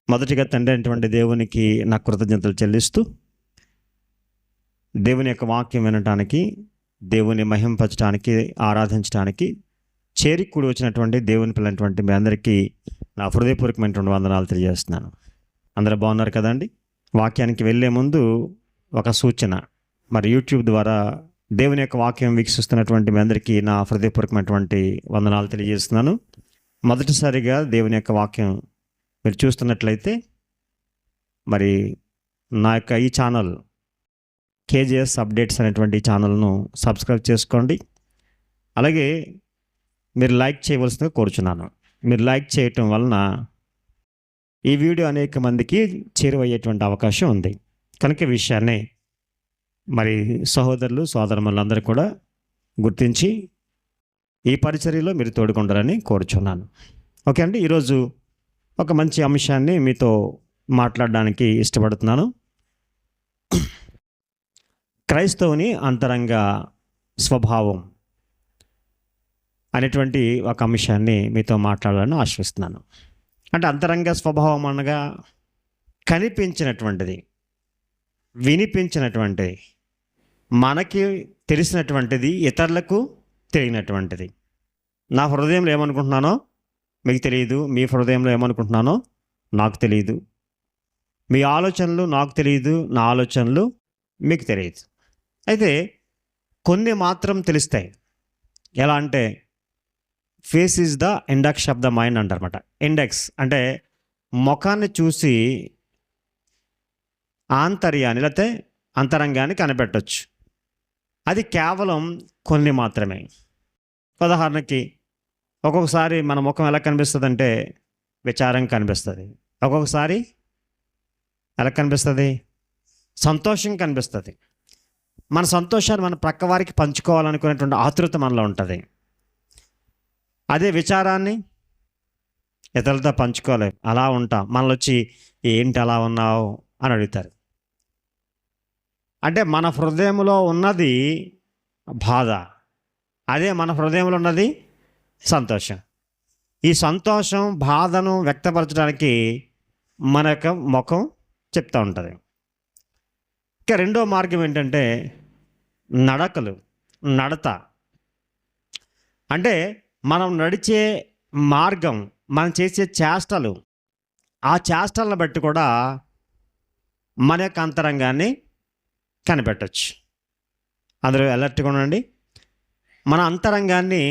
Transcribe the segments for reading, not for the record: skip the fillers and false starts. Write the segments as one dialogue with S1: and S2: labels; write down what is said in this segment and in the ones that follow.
S1: మొదటిగా తండ్రి అయినటువంటి దేవునికి నా కృతజ్ఞతలు చెల్లిస్తూ, దేవుని యొక్క వాక్యం వినటానికి, దేవుని మహింపరచడానికి, ఆరాధించడానికి చేరికూడి వచ్చినటువంటి దేవుని పిల్లైనటువంటి మీ అందరికీ నా హృదయపూర్వకమైనటువంటి వందనాలు తెలియజేస్తున్నాను. అందరూ బాగున్నారు కదండి? వాక్యానికి వెళ్ళే ముందు ఒక సూచన. మరి యూట్యూబ్ ద్వారా దేవుని యొక్క వాక్యం వీక్షిస్తున్నటువంటి మీ అందరికీ నా హృదయపూర్వకమైనటువంటి వందనాలు తెలియజేస్తున్నాను. మొదటిసారిగా దేవుని యొక్క వాక్యం మీరు చూస్తున్నట్లయితే మరి నా యొక్క ఈ ఛానల్ కేజీఎస్ అప్డేట్స్ అనేటువంటి ఛానల్ను సబ్స్క్రైబ్ చేసుకోండి. అలాగే మీరు లైక్ చేయవలసిందిగా కోరుచున్నాను. మీరు లైక్ చేయటం వలన ఈ వీడియో అనేక మందికి చేరువయ్యేటువంటి అవకాశం ఉంది. కనుక ఈ విషయాన్ని మరి సహోదరులు సోదరులందరూ కూడా గుర్తించి ఈ పరిచర్యలో మీరు తోడుకుంటారని కోరుచున్నాను. ఓకే అండి, ఈరోజు ఒక మంచి అంశాన్ని మీతో మాట్లాడడానికి ఇష్టపడుతున్నాను. క్రైస్తవుని అంతరంగ స్వభావం అనేటువంటి ఒక అంశాన్ని మీతో మాట్లాడాలని ఆశిస్తున్నాను. అంటే అంతరంగ స్వభావం అనగా కనిపించినటువంటిది, వినిపించినటువంటిది, మనకి తెలిసినటువంటిది, ఇతరులకు తెలియనటువంటిది. నా హృదయంలో ఏమనుకుంటున్నానో మీకు తెలియదు, మీ హృదయంలో ఏమనుకుంటున్నానో నాకు తెలియదు, మీ ఆలోచనలు నాకు తెలియదు, నా ఆలోచనలు మీకు తెలియదు. అయితే కొన్ని మాత్రం తెలుస్తాయి. ఎలా అంటే face is the index of the mind అంటారన్నమాట. ఇండెక్స్ అంటే ముఖాన్ని చూసి ఆంతర్యాన్ని లేకపోతే అంతరంగాన్ని కనిపెట్టవచ్చు. అది కేవలం కొన్ని మాత్రమే. ఉదాహరణకి ఒక్కొక్కసారి మన ముఖం ఎలా కనిపిస్తుంది అంటే విచారం కనిపిస్తుంది. ఒక్కొక్కసారి ఎలా కనిపిస్తుంది? సంతోషం కనిపిస్తుంది. మన సంతోషాన్ని మన ప్రక్క వారికి పంచుకోవాలనుకునేటువంటి ఆతృత మనలో ఉంటుంది. అదే విచారాన్ని ఇతరులతో పంచుకోలేం, అలా ఉంటాం. మనలో వచ్చి ఏంటి అలా ఉన్నావు అని అడుగుతారు. అంటే మన హృదయంలో ఉన్నది బాధ, అదే మన హృదయంలో ఉన్నది సంతోషం. ఈ సంతోషం బాధను వ్యక్తపరచడానికి మన యొక్క ముఖం చెప్తూ ఉంటుంది. ఇంకా రెండో మార్గం ఏంటంటే నడత. అంటే మనం నడిచే మార్గం, మనం చేసే చేష్టలు, ఆ చేష్టలను బట్టి కూడా మన యొక్క అంతరంగాన్ని కనిపెట్టవచ్చు. అందరూ అలర్ట్గా ఉండండి. మన అంతరంగాన్ని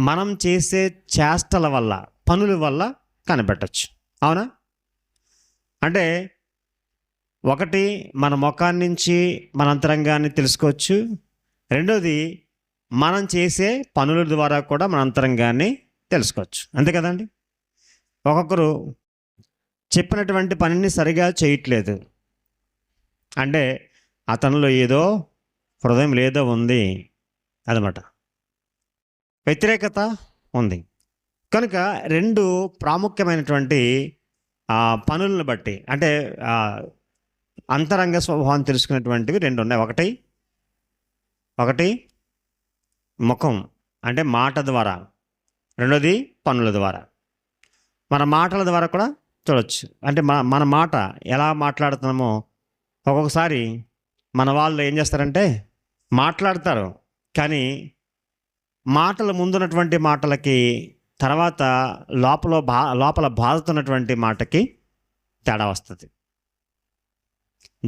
S1: మనం చేసే చేష్టల వల్ల, పనుల వల్ల కనిపెట్టవచ్చు. అవునా? అంటే ఒకటి మన ముఖాన్ని నుంచి మన అంతరంగాన్ని తెలుసుకోవచ్చు. రెండోది మనం చేసే పనుల ద్వారా కూడా మన అంతరంగాన్ని తెలుసుకోవచ్చు. అంతే కదండి? ఒక్కొక్కరు చెప్పినటువంటి పనిని సరిగా చేయట్లేదు అంటే అతనిలో ఏదో హృదయం లేదో ఉంది అన్నమాట, వ్యతిరేకత ఉంది. కనుక రెండు ప్రాముఖ్యమైనటువంటి పనులను బట్టి అంటే అంతరంగ స్వభావం తెలుసుకునేటువంటివి రెండు ఉన్నాయి. ఒకటి ముఖం అంటే మాట ద్వారా, రెండోది పనుల ద్వారా. మన మాటల ద్వారా కూడా చూడవచ్చు. అంటే మన మాట ఎలా మాట్లాడుతున్నామో ఒక్కొక్కసారి మన వాళ్ళు ఏం చేస్తారంటే మాట్లాడతారు, కానీ మాటల ముందున్నటువంటి మాటలకి తర్వాత లోపల బాధతున్నటువంటి మాటకి తేడా వస్తుంది.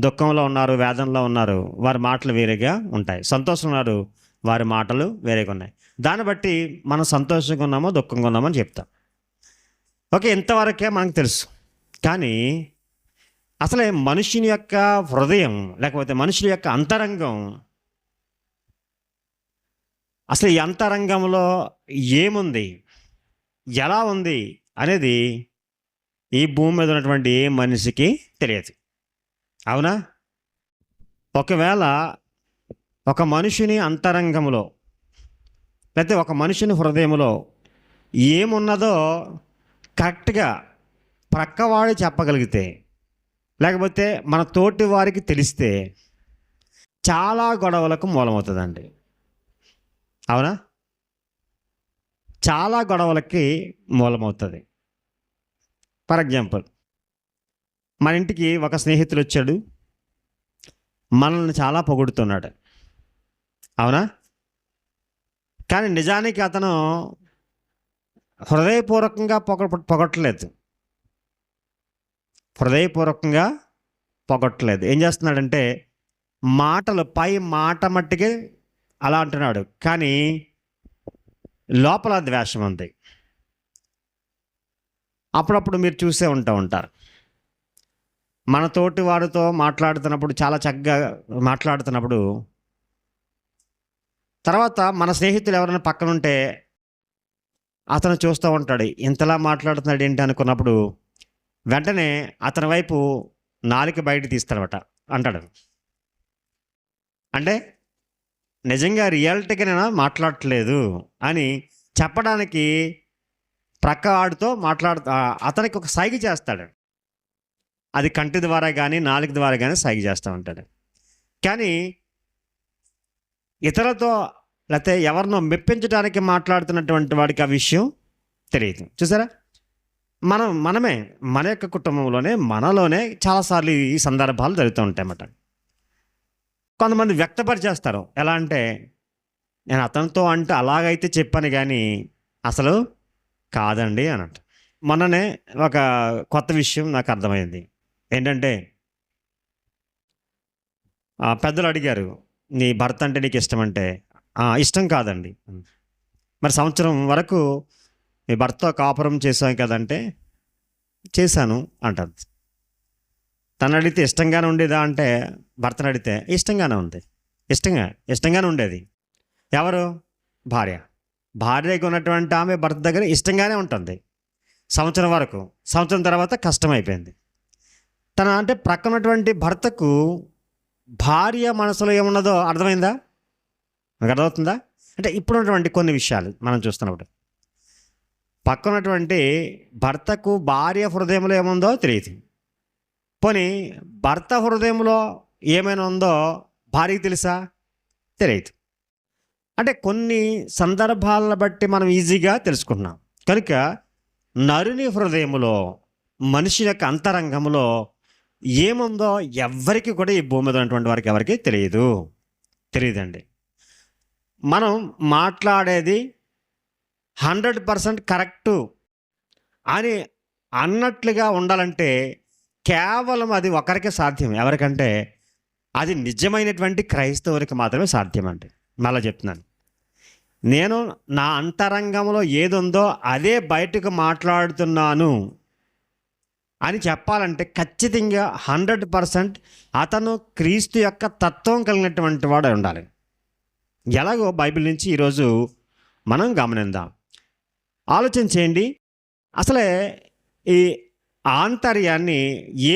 S1: దుఃఖంలో ఉన్నారు, వేదనలో ఉన్నారు, వారి మాటలు వేరేగా ఉంటాయి. సంతోషంలో ఉన్నారు, వారి మాటలు వేరేగా ఉన్నాయి. దాన్ని బట్టి మనం సంతోషంగా ఉన్నామో దుఃఖంగా ఉన్నామో అని చెప్తాం. ఓకే, ఇంతవరకే మనకు తెలుసు. కానీ అసలే మనుషుని యొక్క హృదయం లేకపోతే మనుషుల యొక్క అంతరంగం, అసలు ఈ అంతరంగంలో ఏముంది, ఎలా ఉంది అనేది ఈ భూమి మీద ఉన్నటువంటి ఏ మనిషికి తెలియదు. అవునా? ఒకవేళ ఒక మనుషుని అంతరంగంలో లేకపోతే ఒక మనుషుని హృదయంలో ఏమున్నదో కరెక్ట్గా ప్రక్కవాడు చెప్పగలిగితే, లేకపోతే మన తోటి వారికి తెలిస్తే చాలా గొడవలకు మూలమవుతుందండి. అవునా? చాలా గొడవలకి మూలమవుతుంది. ఫర్ ఎగ్జాంపుల్, మన ఇంటికి ఒక స్నేహితుడు వచ్చాడు, మనల్ని చాలా పొగుడుతున్నాడు, అవునా? కానీ నిజానికి అతను హృదయపూర్వకంగా పొగట్టలేదు. హృదయపూర్వకంగా పొగట్టలేదు. ఏం చేస్తున్నాడంటే మాటలు, పై మాట మట్టికి అలా అంటున్నాడు, కానీ లోపల ద్వేషం ఉంది. అప్పుడప్పుడు మీరు చూసే ఉంటారు, మన తోటి వారితో మాట్లాడుతున్నప్పుడు చాలా చక్కగా మాట్లాడుతున్నప్పుడు తర్వాత మన స్నేహితులు ఎవరైనా పక్కన ఉంటే అతను చూస్తూ ఉంటాడు, ఇంతలా మాట్లాడుతున్నాడు ఏంటి అనుకున్నప్పుడు వెంటనే అతని వైపు నాలుక బయట తీస్తాడట, అంటాడు. అంటే నిజంగా రియాలిటీగా నేను మాట్లాడట్లేదు అని చెప్పడానికి ప్రక్క వాడితో అతనికి ఒక సైగ చేస్తాడు. అది కంటి ద్వారా కానీ నాలుక ద్వారా కానీ సైగ చేస్తూ ఉంటాడు. కానీ ఇతరులతో లేకపోతే ఎవరినో మెప్పించడానికి మాట్లాడుతున్నటువంటి వాడికి ఆ విషయం తెలియదు. చూసారా, మనమే మన యొక్క కుటుంబంలోనే మనలోనే చాలాసార్లు ఈ సందర్భాలు జరుగుతూ ఉంటాయన్నమాట. కొంతమంది వ్యక్తపరిచేస్తారు, ఎలా అంటే నేను అతనితో అంటే అలాగైతే చెప్పాను కానీ అసలు కాదండి అన్నట్టు. మొన్ననే ఒక కొత్త విషయం నాకు అర్థమైంది. ఏంటంటే పెద్దలు అడిగారు, నీ భర్త అంటే నీకు ఇష్టం అంటే ఇష్టం కాదండి. మరి సంవత్సరం వరకు మీ భర్త కాపురం చేసాం కదంటే చేశాను అంటారు. తను అడిగితే ఇష్టంగానే ఉండేదా అంటే భర్తను అడిగితే ఇష్టంగానే ఉంది, ఇష్టంగానే ఉండేది. ఎవరు? భార్యకు ఉన్నటువంటి ఆమె భర్త దగ్గర ఇష్టంగానే ఉంటుంది సంవత్సరం వరకు. సంవత్సరం తర్వాత కష్టమైపోయింది. అంటే ప్రక్కన ఉన్నటువంటి భర్తకు భార్య మనసులో ఏమున్నదో అర్థమైందా? నాకు అర్థమవుతుందా? అంటే ఇప్పుడున్నటువంటి కొన్ని విషయాలు మనం చూస్తున్నప్పుడు పక్కనటువంటి భర్తకు భార్య హృదయంలో ఏముందో తెలియదు. పోనీ భర్త హృదయంలో ఏమైనా ఉందో భార్యకి తెలుసా? తెలియదు. అంటే కొన్ని సందర్భాలను బట్టి మనం ఈజీగా తెలుసుకుంటున్నాం. కనుక నరుని హృదయంలో, మనిషి యొక్క అంతరంగంలో ఏముందో ఎవ్వరికి కూడా ఈ భూమి మీద ఉన్నటువంటి వారికి ఎవరికి తెలియదండి. మనం మాట్లాడేది 100% కరెక్టు అని అన్నట్లుగా ఉండాలంటే కేవలం అది ఒకరికే సాధ్యం. ఎవరికంటే అది నిజమైనటువంటి క్రైస్తవునికి మాత్రమే సాధ్యం అండి. మళ్ళీ చెప్తున్నాను, నేను నా అంతరంగంలో ఏది ఉందో అదే బయటకు మాట్లాడుతున్నాను అని చెప్పాలంటే ఖచ్చితంగా 100% అతను క్రీస్తు యొక్క తత్వం కలిగినటువంటి వాడు ఉండాలి. ఎలాగో బైబిల్ నుంచి ఈరోజు మనం గమనిద్దాం. ఆలోచన చేయండి. అసలే ఈ ఆంతర్యాన్ని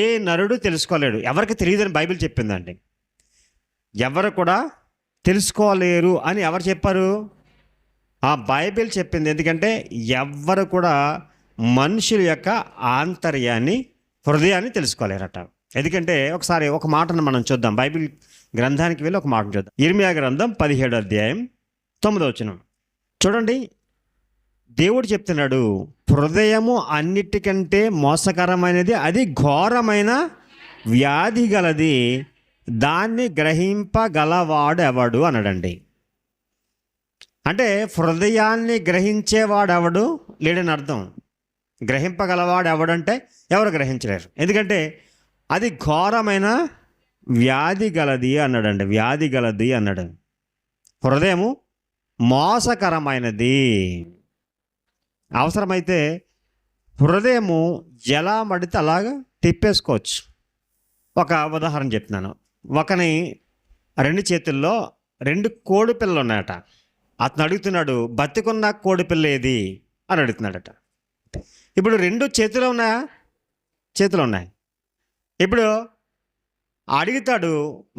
S1: ఏ నరుడు తెలుసుకోలేడు, ఎవరికి తెలియదని బైబిల్ చెప్పిందండి. ఎవరు కూడా తెలుసుకోలేరు అని ఎవరు చెప్పారు? ఆ బైబిల్ చెప్పింది. ఎందుకంటే ఎవ్వరు కూడా మనుషుల యొక్క ఆంతర్యాన్ని, హృదయాన్ని తెలుసుకోలేరట. ఎందుకంటే ఒకసారి ఒక మాటను మనం చూద్దాం. బైబిల్ గ్రంథానికి వెళ్ళి ఒక మాటను చూద్దాం. ఇర్మియా గ్రంథం 17వ అధ్యాయం 9వ వచనం చూడండి. దేవుడు చెప్తున్నాడు, హృదయము అన్నిటికంటే మోసకరమైనది, అది ఘోరమైన వ్యాధి గలది, దాన్ని గ్రహింపగలవాడు ఎవడు అన్నాడండి. అంటే హృదయాన్ని గ్రహించేవాడు ఎవడు లేడని అర్థం. గ్రహింపగలవాడు ఎవడంటే ఎవరు గ్రహించలేరు. ఎందుకంటే అది ఘోరమైన వ్యాధి గలది అన్నాడండి. వ్యాధి గలది అన్నాడు. హృదయము మోసకరమైనది. అవసరమైతే హృదయము ఎలా మడితే అలాగా తిప్పేసుకోవచ్చు. ఒక ఉదాహరణ చెప్తున్నాను. ఒకని 2 చేతుల్లో 2 కోడి పిల్లలు ఉన్నాయట. అతను అడుగుతున్నాడు, బతికున్న కోడి పిల్ల ఏది అని అడుగుతున్నాడట. ఇప్పుడు 2 చేతులు ఉన్నాయా? చేతులు ఉన్నాయి. ఇప్పుడు అడుగుతాడు,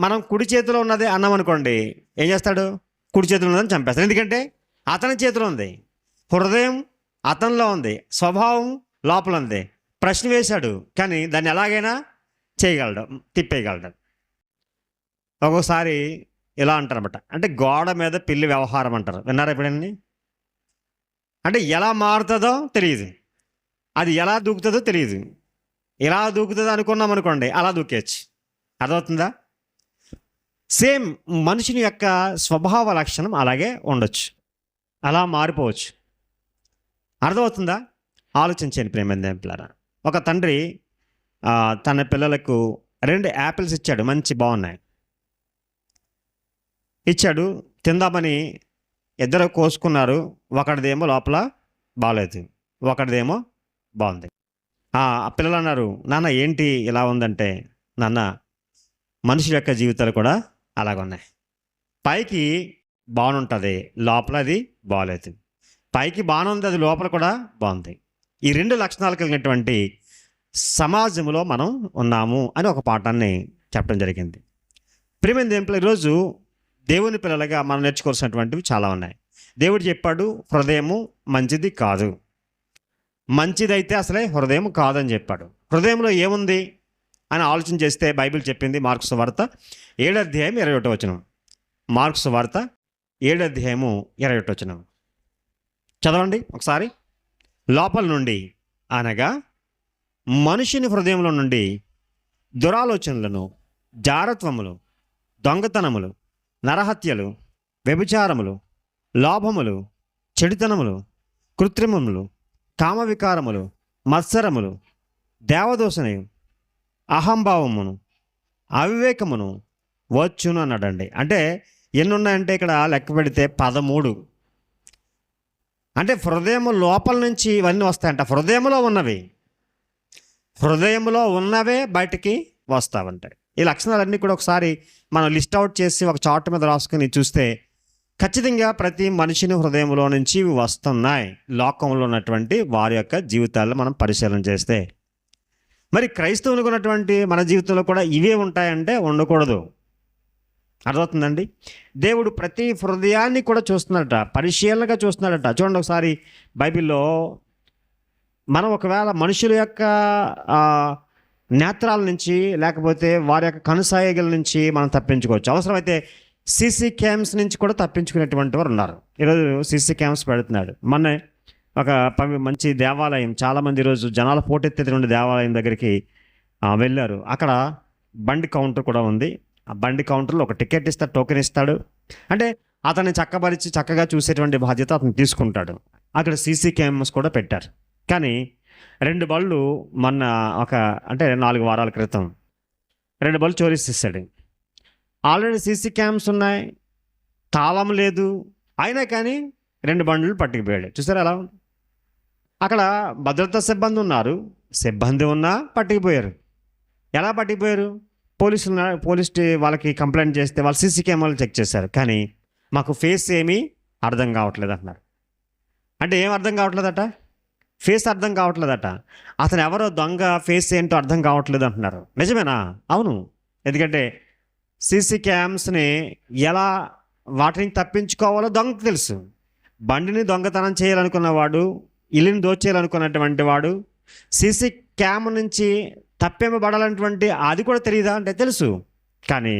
S1: మనం కుడి చేతిలో ఉన్నది అన్నాం అనుకోండి, ఏం చేస్తాడు? కుడి చేతిలో ఉన్నదని చంపేస్తాడు. ఎందుకంటే అతని చేతిలో ఉంది, హృదయం అతనిలో ఉంది, స్వభావం లోపల ఉంది. ప్రశ్న వేశాడు, కానీ దాన్ని ఎలాగైనా చేయగలడు, తిప్పేయగలడు. ఒక్కోసారి ఇలా అంటారన్నమాట, అంటే గోడ మీద పిల్లి వ్యవహారం అంటారు. విన్నారా ఎప్పుడండి? అంటే ఎలా మారుతుందో తెలియదు, అది ఎలా దూకుతుందో తెలియదు, ఇలా దూకుతుంది అనుకున్నాం అనుకోండి, అలా దూకేయచ్చు. అర్థమవుతుందా? సేమ్ మనుషుని యొక్క స్వభావ లక్షణం అలాగే ఉండొచ్చు, అలా మారిపోవచ్చు. అర్థమవుతుందా? ఆలోచించండి ప్రేమందేంపులారా. ఒక తండ్రి తన పిల్లలకు 2 యాపిల్స్ ఇచ్చాడు, మంచి బాగున్నాయి ఇచ్చాడు. తిందామని ఇద్దరు కోసుకున్నారు. ఒకటిదేమో లోపల బాగలేదు, ఒకటిదేమో బాగుంది. పిల్లలు అన్నారు, నాన్న ఏంటి ఇలా ఉందంటే, నాన్న మనుషుల యొక్క జీవితాలు కూడా అలాగున్నాయి. పైకి బాగుంటుంది, లోపల అది బాగలేదు. పైకి బాగుంది, అది లోపల కూడా బాగుంది. ఈ 2 లక్షణాలు కలిగినటువంటి సమాజంలో మనం ఉన్నాము అని ఒక పాఠాన్ని చెప్పడం జరిగింది. ప్రియమైన దేవుని, ఈరోజు దేవుని పిల్లలుగా మనం నేర్చుకోవాల్సినటువంటివి చాలా ఉన్నాయి. దేవుడు చెప్పాడు, హృదయము మంచిది కాదు, మంచిదైతే అసలే హృదయం కాదని చెప్పాడు. హృదయంలో ఏముంది అని ఆలోచన చేస్తే బైబిల్ చెప్పింది. మార్కు సువార్త 7:21. మార్కు సువార్త 7:21 చదవండి ఒకసారి. లోపల నుండి అనగా మనుషుని హృదయంలో నుండి దురాలోచనలను, జారత్వములు, దొంగతనములు, నరహత్యలు, వ్యభిచారములు, లోభములు, చెడుతనములు, కృత్రిమములు, కామవికారములు, మత్సరములు, దేవదూషణయు, అహంభావమును, అవివేకమును వచ్చును అన్నాడండి. అంటే ఎన్ని ఉన్నాయంటే ఇక్కడ లెక్క పెడితే 13. అంటే హృదయం లోపల నుంచి ఇవన్నీ వస్తాయంట. హృదయంలో ఉన్నవే బయటికి వస్తావంటాయి. ఈ లక్షణాలన్నీ కూడా ఒకసారి మనం లిస్ట్ అవుట్ చేసి ఒక చార్ట్ మీద రాసుకుని చూస్తే ఖచ్చితంగా ప్రతి మనిషిని హృదయంలో నుంచి వస్తున్నాయి. లోకంలో ఉన్నటువంటి వారి యొక్క జీవితాల్లో మనం పరిశీలన చేస్తే, మరి క్రైస్తవులకు ఉన్నటువంటి మన జీవితంలో కూడా ఇవే ఉంటాయంటే ఉండకూడదు. అర్థమవుతుందండి? దేవుడు ప్రతి హృదయాన్ని కూడా చూస్తున్నాడట, పరిశీలనగా చూస్తున్నాడట. చూడండి ఒకసారి బైబిల్లో, మనం ఒకవేళ మనుషుల యొక్క నేత్రాల నుంచి లేకపోతే వారి యొక్క కనుసాయగల నుంచి మనం తప్పించుకోవచ్చు. అవసరమైతే సీసీ క్యామ్స్ నుంచి కూడా తప్పించుకునేటువంటి వారు ఉన్నారు. ఈరోజు సీసీ క్యామ్స్ పెడుతున్నాడు. మొన్న ఒక మంచి దేవాలయం, చాలామంది ఈరోజు జనాల పోటెత్తేటువంటి దేవాలయం దగ్గరికి వెళ్ళారు. అక్కడ బండి కౌంటర్ కూడా ఉంది. ఆ బండి కౌంటర్లో ఒక టికెట్ ఇస్తాడు, టోకెన్ ఇస్తాడు. అంటే అతన్ని చక్కబరిచి చక్కగా చూసేటువంటి బాధ్యత అతను తీసుకుంటాడు. అక్కడ సీసీ క్యామ్స్ కూడా పెట్టారు. కానీ 2 బళ్ళు మొన్న అంటే 4 వారాల క్రితం 2 బళ్ళు చోరీసిస్తాడు. ఆల్రెడీ సీసీ క్యామ్స్ ఉన్నాయి, తాళం లేదు, అయినా కానీ 2 బండ్లు పట్టుకుపోయాడు. చూసారా ఎలా? అక్కడ భద్రతా సిబ్బంది ఉన్నారు, సిబ్బంది ఉన్నా పట్టుకుపోయారు. ఎలా పట్టుకుపోయారు? పోలీస్ వాళ్ళకి కంప్లైంట్ చేస్తే వాళ్ళు సీసీ కెమెరాలు చెక్ చేశారు. కానీ మాకు ఫేస్ ఏమీ అర్థం కావట్లేదు అంటున్నారు. అంటే ఏం అర్థం కావట్లేదట? ఫేస్ అర్థం కావట్లేదట. అతను ఎవరో దొంగ ఫేస్ ఏంటో అర్థం కావట్లేదు అంటున్నారు. నిజమేనా? అవును. ఎందుకంటే సీసీ క్యామ్స్ని ఎలా వాటిని తప్పించుకోవాలో దొంగకు తెలుసు. బండిని దొంగతనం చేయాలనుకున్నవాడు, ఇల్లుని దోచేయాలనుకున్నటువంటి వాడు సీసీ క్యామ్ నుంచి తప్పింపబడాలన్నటువంటి అది కూడా తెలియదా అంటే తెలుసు. కానీ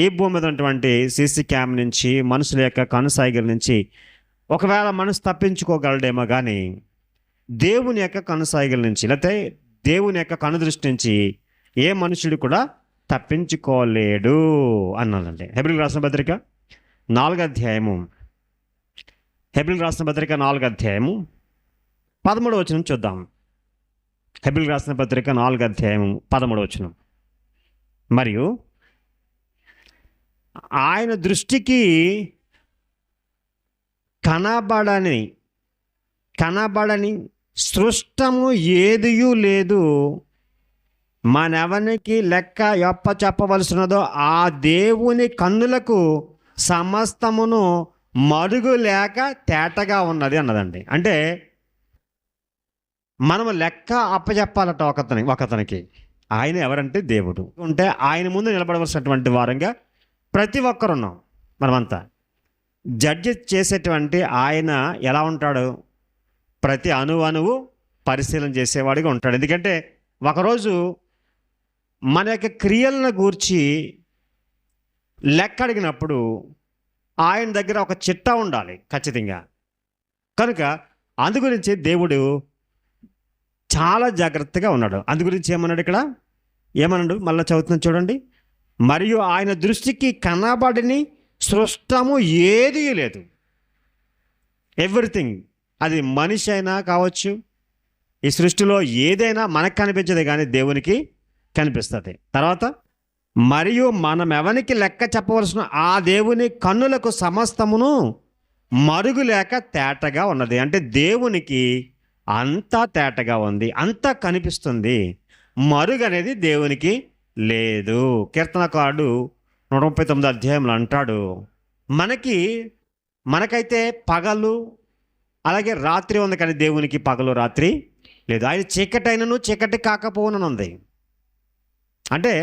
S1: ఈ భూమి మీద ఉన్నటువంటి సీసీ క్యామ్ నుంచి, మనుషుల యొక్క కనుసాయిగల నుంచి ఒకవేళ మనసు తప్పించుకోగలడేమో, కానీ దేవుని యొక్క కనుసాయిగల నుంచి లేకపోతే దేవుని యొక్క కనుదృష్టి నుంచి ఏ మనుషుడు కూడా తప్పించుకోలేడు అన్నాడండి. హెబ్రీయులకు రాసిన పత్రిక 4వ అధ్యాయము, హెబ్రీయులకు రాసిన పత్రిక 4వ అధ్యాయము 13వ వచనం చూద్దాం. హెబ్రీయులకు రాసిన పత్రిక 4వ అధ్యాయము 13వ వచనం. మరియు ఆయన దృష్టికి కనబడని సృష్టము ఏదియూ లేదు, మనెవనికి లెక్క చెప్పవలసినదో ఆ దేవుని కన్నులకు సమస్తమును మరుగు లేక తేటగా ఉన్నది అన్నదండి. అంటే మనము లెక్క అప్పచెప్పాలట ఒకతనికి. ఆయన ఎవరంటే దేవుడు. ఉంటే ఆయన ముందు నిలబడవలసినటువంటి వారంగా ప్రతి ఒక్కరున్నాం మనమంతా. జడ్జి చేసేటువంటి ఆయన ఎలా ఉంటాడు? ప్రతి అణువు పరిశీలన చేసేవాడిగా ఉంటాడు. ఎందుకంటే ఒకరోజు మన యొక్క క్రియలను గూర్చి లెక్క అడిగినప్పుడు ఆయన దగ్గర ఒక చిట్టా ఉండాలి ఖచ్చితంగా. కనుక అందు గురించి దేవుడు చాలా జాగ్రత్తగా ఉన్నాడు. అందు గురించి ఏమన్నాడు ఇక్కడ? ఏమన్నాడు? మళ్ళీ చదువుతున్నాను చూడండి. మరియు ఆయన దృష్టికి కనబడని సృష్టము ఏదీ లేదు. ఎవ్రీథింగ్, అది మనిషి అయినా కావచ్చు, ఈ సృష్టిలో ఏదైనా మనకు కనిపించదు కానీ దేవునికి కనిపిస్తుంది. తర్వాత, మరియు మనం ఎవరికి లెక్క చెప్పవలసిన ఆ దేవుని కన్నులకు సమస్తమును మరుగు లేక తేటగా ఉన్నది. అంటే దేవునికి అంతా తేటగా ఉంది, అంతా కనిపిస్తుంది. మరుగు అనేది దేవునికి లేదు. కీర్తనకారుడు 139 అధ్యాయంలో అంటాడు, మనకైతే పగలు అలాగే రాత్రి ఉంది, కానీ దేవునికి పగలు రాత్రి లేదు. ఆయన చీకటి అయినను చీకటి కాకపోననుంది. అంటే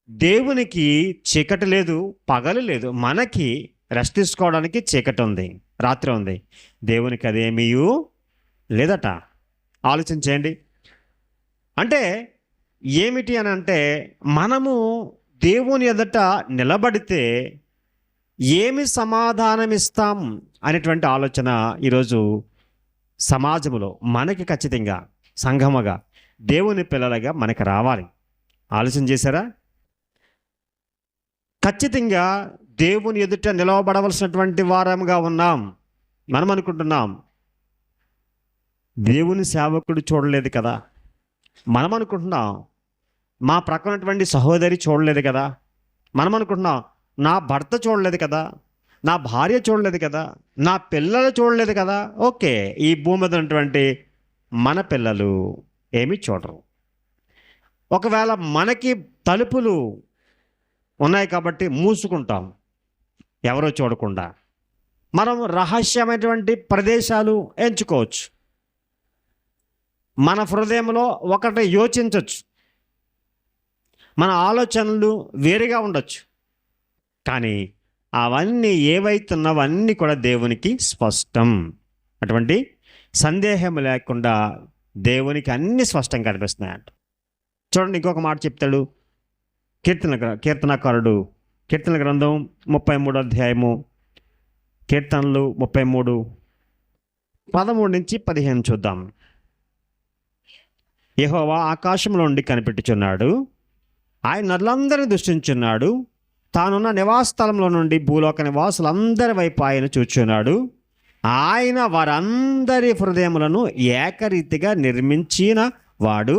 S1: దేవునికి చీకటి లేదు, పగలు లేదు. మనకి రెస్ట్ తీసుకోవడానికి చీకటి ఉంది, రాత్రి ఉంది. దేవునికి అదేమీ లేదట. ఆలోచించేయండి. అంటే ఏమిటి అని అంటే, మనము దేవుని ఎదుట నిలబడితే ఏమి సమాధానం ఇస్తాం అనేటువంటి ఆలోచన ఈరోజు సమాజంలో మనకి ఖచ్చితంగా సంఘముగా దేవుని పిల్లలుగా మనకి రావాలి. ఆలోచన చేశారా? ఖచ్చితంగా దేవుని ఎదుట నిలవబడవలసినటువంటి వారముగా ఉన్నాం. మనం అనుకుంటున్నాం దేవుని సేవకుడు చూడలేదు కదా, మనం అనుకుంటున్నాం మా ప్రక్కనటువంటి సహోదరి చూడలేదు కదా, మనం అనుకుంటున్నాం నా భర్త చూడలేదు కదా, నా భార్య చూడలేదు కదా, నా పిల్లలు చూడలేదు కదా. ఓకే, ఈ భూమి మీద ఉన్నటువంటి మన పిల్లలు ఏమీ చూడరు. ఒకవేళ మనకి తలుపులు ఉన్నాయి కాబట్టి మూసుకుంటాం, ఎవరో చూడకుండా. మనం రహస్యమైనటువంటి ప్రదేశాలు ఎంచుకోవచ్చు. మన హృదయంలో ఒకటి యోచించవచ్చు, మన ఆలోచనలు వేరుగా ఉండొచ్చు. కానీ అవన్నీ ఏవైతున్నవన్నీ కూడా దేవునికి స్పష్టం. అటువంటి సందేహం లేకుండా దేవునికి అన్ని స్పష్టంగా కనిపిస్తున్నాయంట. చూడండి, ఇంకొక మాట చెప్తాడు కీర్తనకారుడు. కీర్తన గ్రంథం 33 అధ్యాయము, కీర్తనలు 33 13 నుంచి 15 చూద్దాం. యెహోవా ఆకాశంలో నుండి కనిపెట్టుచున్నాడు, ఆయన నరులందరినీ దృష్టించున్నాడు. తానున్న నివాసస్థలంలో నుండి భూలోక నివాసులందరి వైపు ఆయన చూచున్నాడు. ఆయన వారందరి హృదయములను ఏకరీతిగా నిర్మించిన వాడు,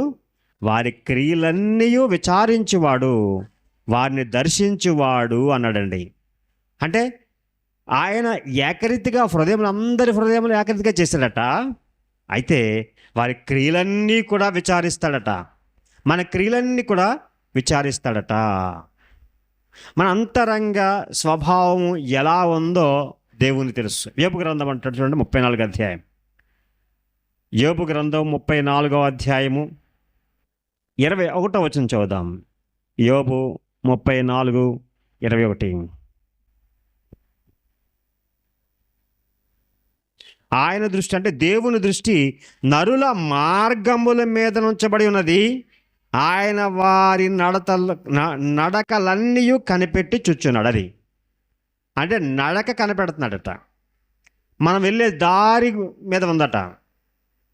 S1: వారి క్రియలన్నీ విచారించువాడు, వారిని దర్శించువాడు అన్నాడండి. అంటే ఆయన ఏకరీతిగా అందరి హృదయములు ఏకరీతిగా చేశాడట. అయితే వారి క్రియలన్నీ కూడా విచారిస్తాడట. మన క్రియలన్నీ కూడా విచారిస్తాడట. మన అంతరంగ స్వభావం ఎలా ఉందో దేవుని తెలుసు. యోబు గ్రంథం అంటాడు చూడండి, 34 అధ్యాయం. యోబు గ్రంథం 34 అధ్యాయము 21 వచనం చదువుదాం. యోబు 34:21. ఆయన దృష్టి, అంటే దేవుని దృష్టి నరుల మార్గముల మీద నుంచబడి ఉన్నది. ఆయన వారి నడకలన్నీ కనిపెట్టి చూచున్నాడు. అది అంటే నడక కనిపెడుతున్నాడట. మనం వెళ్ళే దారి మీద ఉందట.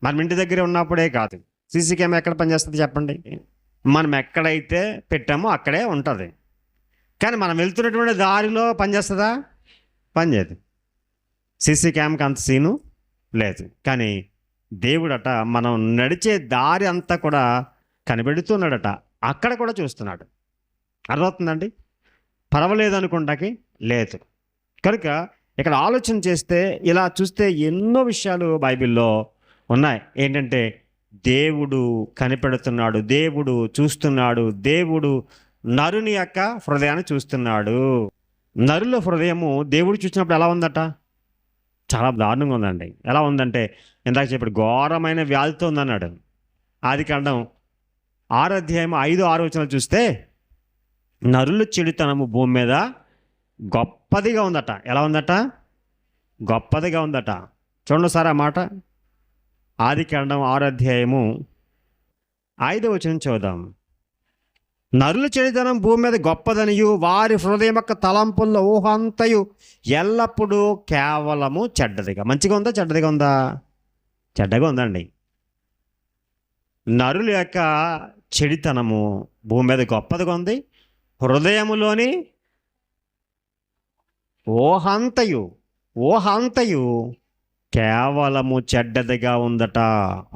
S1: మనం ఇంటి దగ్గర ఉన్నప్పుడే కాదు. సీసీ కెమెరా ఎక్కడ పనిచేస్తుంది చెప్పండి? మనం ఎక్కడైతే పెట్టామో అక్కడే ఉంటుంది. కానీ మనం వెళ్తున్నటువంటి దారిలో పనిచేస్తుందా? పనిచేయదు. సీసీ క్యామ్కి అంత సీను లేదు. కానీ దేవుడట మనం నడిచే దారి అంతా కూడా కనిపెడుతున్నాడట. అక్కడ కూడా చూస్తున్నాడు. అర్థమవుతుందండి? పర్వాలేదు అనుకుంటాకి లేదు. కనుక ఇక్కడ ఆలోచన చేస్తే, ఇలా చూస్తే ఎన్నో విషయాలు బైబిల్లో ఉన్నాయి. ఏంటంటే దేవుడు కనిపెడుతున్నాడు, దేవుడు చూస్తున్నాడు, దేవుడు నరుని యొక్క హృదయాన్ని చూస్తున్నాడు. నరుల హృదయము దేవుడు చూసినప్పుడు ఎలా ఉందట? చాలా దారుణంగా ఉందండి. ఎలా ఉందంటే ఇందాక చెప్పాడు, ఘోరమైన వ్యాధితో ఉందన్నాడు. ఆదికాండం 6 అధ్యాయం 5-6 వచనాలు చూస్తే నరుల చెడుతనము భూమి మీద గొప్పదిగా ఉందట. ఎలా ఉందట? గొప్పదిగా ఉందట. చూడండి సార్ ఆ మాట. ఆదికాండం 6 అధ్యాయము 5 వచనం చూద్దాం. నరుల చెడుతనం భూమి మీద గొప్పదనియు, వారి హృదయం యొక్క తలంపుల్లో ఊహంతయు ఎల్లప్పుడూ కేవలము చెడ్డదిగా. మంచిగా ఉందా చెడ్డదిగా ఉందా? చెడ్డగా ఉందండి. నరుల యొక్క చెడితనము భూమి మీద గొప్పదిగా ఉంది. హృదయములోని ఊహంతయు కేవలము చెడ్డదిగా ఉందట.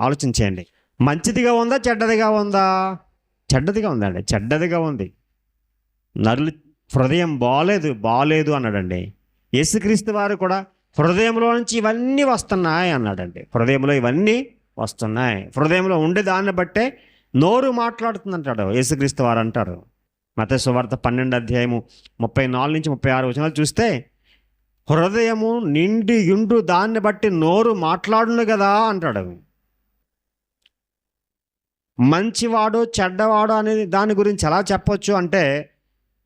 S1: ఆలోచించేయండి. మంచిదిగా ఉందా, చెడ్డదిగా ఉందా? చెడ్డదిగా ఉందండి, చెడ్డదిగా ఉంది. నరులు హృదయం బాలేదు అన్నాడండి. యేసుక్రీస్తు వారు కూడా హృదయంలో నుంచి ఇవన్నీ వస్తున్నాయి అన్నాడండి. హృదయంలో ఇవన్నీ వస్తున్నాయి. హృదయంలో ఉండే దాన్ని బట్టే నోరు మాట్లాడుతుందంటాడు యేసుక్రీస్తు వారు అంటారు. మత్తయి సువార్త 12:34-36 చూస్తే, హృదయము నిండి యుండు దాన్ని బట్టి నోరు మాట్లాడును కదా అంటాడు. మంచివాడు చెడ్డవాడు అనేది దాని గురించి ఎలా చెప్పొచ్చు అంటే,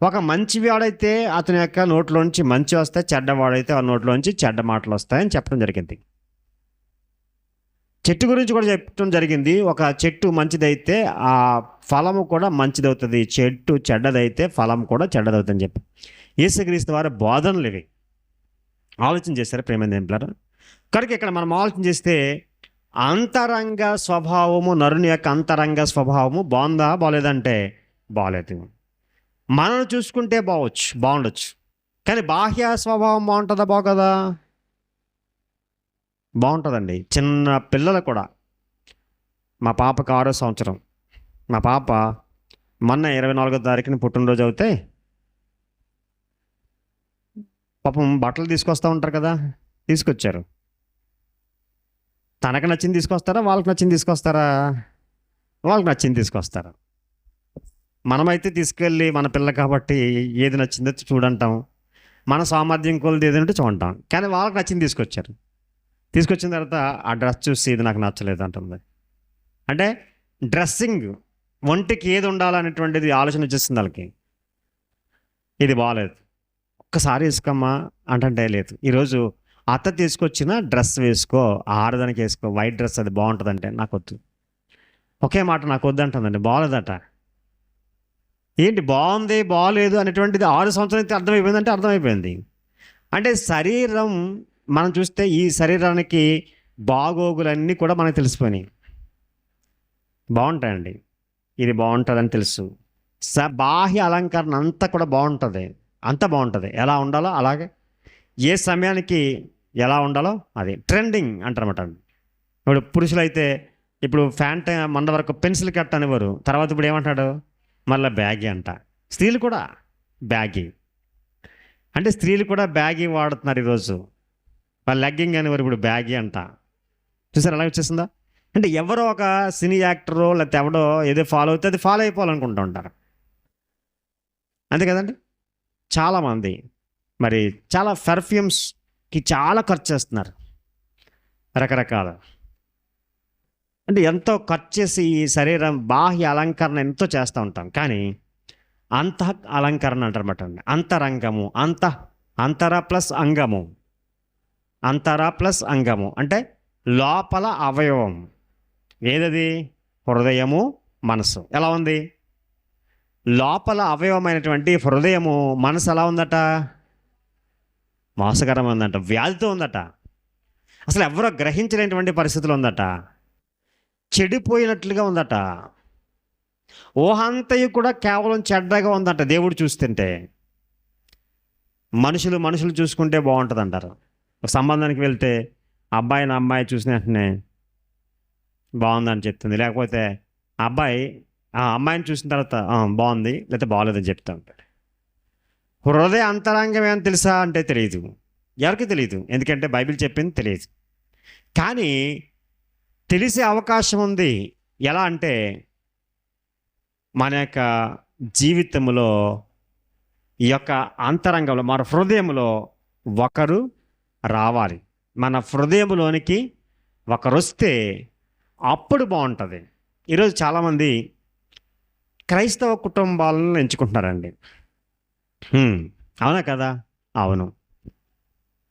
S1: ఒక మంచివాడైతే అతని యొక్క నోట్లోంచి మంచి వస్తాయి, చెడ్డవాడైతే ఆ నోట్లోంచి చెడ్డ మాటలు వస్తాయని చెప్పడం జరిగింది. చెట్టు గురించి కూడా చెప్పడం జరిగింది. ఒక చెట్టు మంచిదైతే ఆ ఫలము కూడా మంచిదవుతుంది, చెట్టు చెడ్డదైతే ఫలం కూడా చెడ్డదవుతుందని చెప్పి యేసుక్రీస్తు వారి బోధనలు ఇవి. ఆలోచన చేశారు ప్రేమ దేవులారా? కనుక ఇక్కడ మనం ఆలోచన చేస్తే, అంతరంగ స్వభావము, నరుని యొక్క అంతరంగ స్వభావము బాగుందా బాగలేదంటే బాగలేదు. మనల్ని చూసుకుంటే బాగుండొచ్చు, కానీ బాహ్య స్వభావం బాగుంటుందా బాగోదా? బాగుంటుందండి. చిన్న పిల్లలు కూడా, మా పాపకు 6వ సంవత్సరం, మా పాప మొన్న 24వ తారీఖున పుట్టినరోజు అవుతే పాపం బట్టలు తీసుకొస్తూ ఉంటారు కదా, తీసుకొచ్చారు. తనకు నచ్చింది తీసుకొస్తారా, వాళ్ళకి నచ్చింది తీసుకొస్తారా? వాళ్ళకి నచ్చింది తీసుకొస్తారు. మనమైతే తీసుకెళ్ళి మన పిల్ల కాబట్టి ఏది నచ్చిందో చూడంటాం, మన సామర్థ్యం కొలది ఏదంటే చూడంటాం. కానీ వాళ్ళకి నచ్చింది తీసుకొచ్చారు. తీసుకొచ్చిన తర్వాత ఆ డ్రెస్ చూసి ఇది నాకు నచ్చలేదు అంటుంది. అంటే డ్రెస్సింగ్, ఒంటికి ఏది ఉండాలనేటువంటిది ఆలోచన వచ్చేస్తుంది వాళ్ళకి. ఇది బాగాలేదు, ఒక్కసారి వేసుకోమ్మా అంటే లేదు. ఈరోజు అత్త తీసుకొచ్చిన డ్రెస్ వేసుకో, ఆడదానికి వేసుకో, వైట్ డ్రెస్ అది బాగుంటుందంటే నాకు వద్దు. ఒకే మాట నాకు వద్దు అంటుందండి, బాగలేదట. ఏంటి బాగుంది బాగలేదు అనేటువంటిది 6 సంవత్సరాలు అయితే అర్థమైపోయిందంటే అర్థమైపోయింది. అంటే శరీరం మనం చూస్తే ఈ శరీరానికి బాగోగులన్నీ కూడా మనకు తెలిసిపోయినాయి. బాగుంటాయండి, ఇది బాగుంటుందని తెలుసు. బాహ్య అలంకరణ అంతా కూడా బాగుంటుంది, అంత బాగుంటుంది. ఎలా ఉండాలో అలాగే, ఏ సమయానికి ఎలా ఉండాలో అది ట్రెండింగ్ అంటారన్నమాట. ఇప్పుడు పురుషులైతే ఇప్పుడు ఫ్యాంట్ మొన్న వరకు పెన్సిల్ కట్ అనేవారు, తర్వాత ఇప్పుడు ఏమంటాడు మళ్ళీ బ్యాగీ అంట. స్త్రీలు కూడా బ్యాగీ, అంటే స్త్రీలు కూడా బ్యాగీ వాడుతున్నారు ఈరోజు. వాళ్ళు లెగ్గింగ్ అనేవారు, ఇప్పుడు బ్యాగీ అంట. చూసారు ఎలా వచ్చేసిందా? అంటే ఎవరో ఒక సినీ యాక్టరో లేకపోతే ఎవడో ఏదో ఫాలో అవుతే అది ఫాలో అయిపోవాలనుకుంటూ ఉంటారు, అంతే కదండి. చాలామంది మరి చాలా పెర్ఫ్యూమ్స్కి చాలా ఖర్చు చేస్తున్నారు, రకరకాల. అంటే ఎంతో ఖర్చు చేసి ఈ శరీరం బాహ్య అలంకరణ ఎంతో చేస్తూ ఉంటాం, కానీ అంతః అలంకరణ అంటారన్నమాట. అంతరంగము, అంతర ప్లస్ అంగము, అంతర ప్లస్ అంగము అంటే లోపల అవయవం. ఏదది? హృదయము, మనసు. ఎలా ఉంది? లోపల అవయవమైనటువంటి హృదయము, మనసు ఎలా ఉందట? మోసకరం ఉందట, వ్యాధితో ఉందట, అసలు ఎవరో గ్రహించలేనటువంటి పరిస్థితులు ఉందట, చెడిపోయినట్లుగా ఉందట. ఊహంతయు కూడా కేవలం చెడ్డగా ఉందట. దేవుడు చూస్తుంటే మనుషులు చూసుకుంటే బాగుంటుంది అంటారు. ఒక సంబంధానికి వెళ్తే అబ్బాయిని అమ్మాయి చూసిన వెంటనే బాగుందని చెప్తుంది, లేకపోతే అబ్బాయి అమ్మాయిని చూసిన తర్వాత బాగుంది లేకపోతే బాగోలేదని చెప్తా ఉంటాడు. హృదయ అంతరంగం ఏమని తెలుసా అంటే తెలియదు, ఎవరికి తెలియదు, ఎందుకంటే బైబిల్ చెప్పింది తెలియదు. కానీ తెలిసే అవకాశం ఉంది. ఎలా అంటే మన యొక్క జీవితంలో ఈ యొక్క అంతరంగంలో మన హృదయంలో ఒకరు రావాలి. మన హృదయంలోనికి ఒకరు వస్తే అప్పుడు బాగుంటుంది. ఈరోజు చాలామంది క్రైస్తవ కుటుంబాలను ఎంచుకుంటున్నారండి. అవునా కదా? అవును.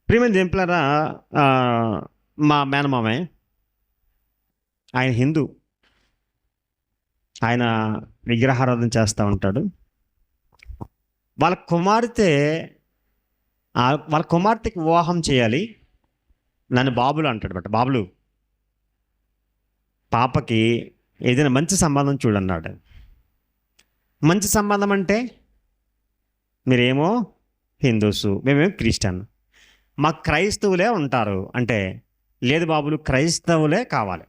S1: ప్రియమైన దేవులారా, మా మేనమామే ఆయన హిందూ, ఆయన విగ్రహారాధన చేస్తూ ఉంటాడు. వాళ్ళ కుమార్తెకి వివాహం చేయాలి, నన్ను బాబులు అంటాడు బట్ బాబులు పాపకి ఏదైనా మంచి సంబంధం చూడన్నాడు. మంచి సంబంధం అంటే మీరేమో హిందూసు, మేమేమో క్రిస్టియన్, మాకు క్రైస్తవులే ఉంటారు అంటే, లేదు బాబులు క్రైస్తవులే కావాలి.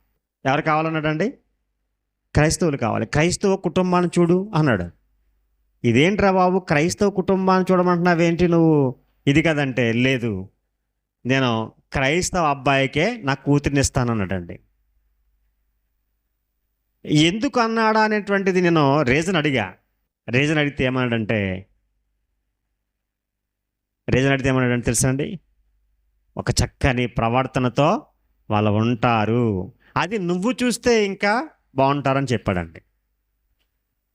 S1: ఎవరు కావాలన్నాడండి? క్రైస్తవులు కావాలి. క్రైస్తవ కుటుంబాన్ని చూడు అన్నాడు. ఇదేంట్రా బాబు, క్రైస్తవ కుటుంబాన్ని చూడమంటున్నావేంటి నువ్వు? ఇది కదంటే, లేదు నేను క్రైస్తవ అబ్బాయికే నా కూతురిని ఇస్తానన్నాడండి. ఎందుకు అన్నాడా అనేటువంటిది నేను రీజన్ అడిగితే ఏమన్నాడంటే తెలుసా అండి? ఒక చక్కని ప్రవర్తనతో వాళ్ళు ఉంటారు, అది నువ్వు చూస్తే ఇంకా బాగుంటారని చెప్పాడండి.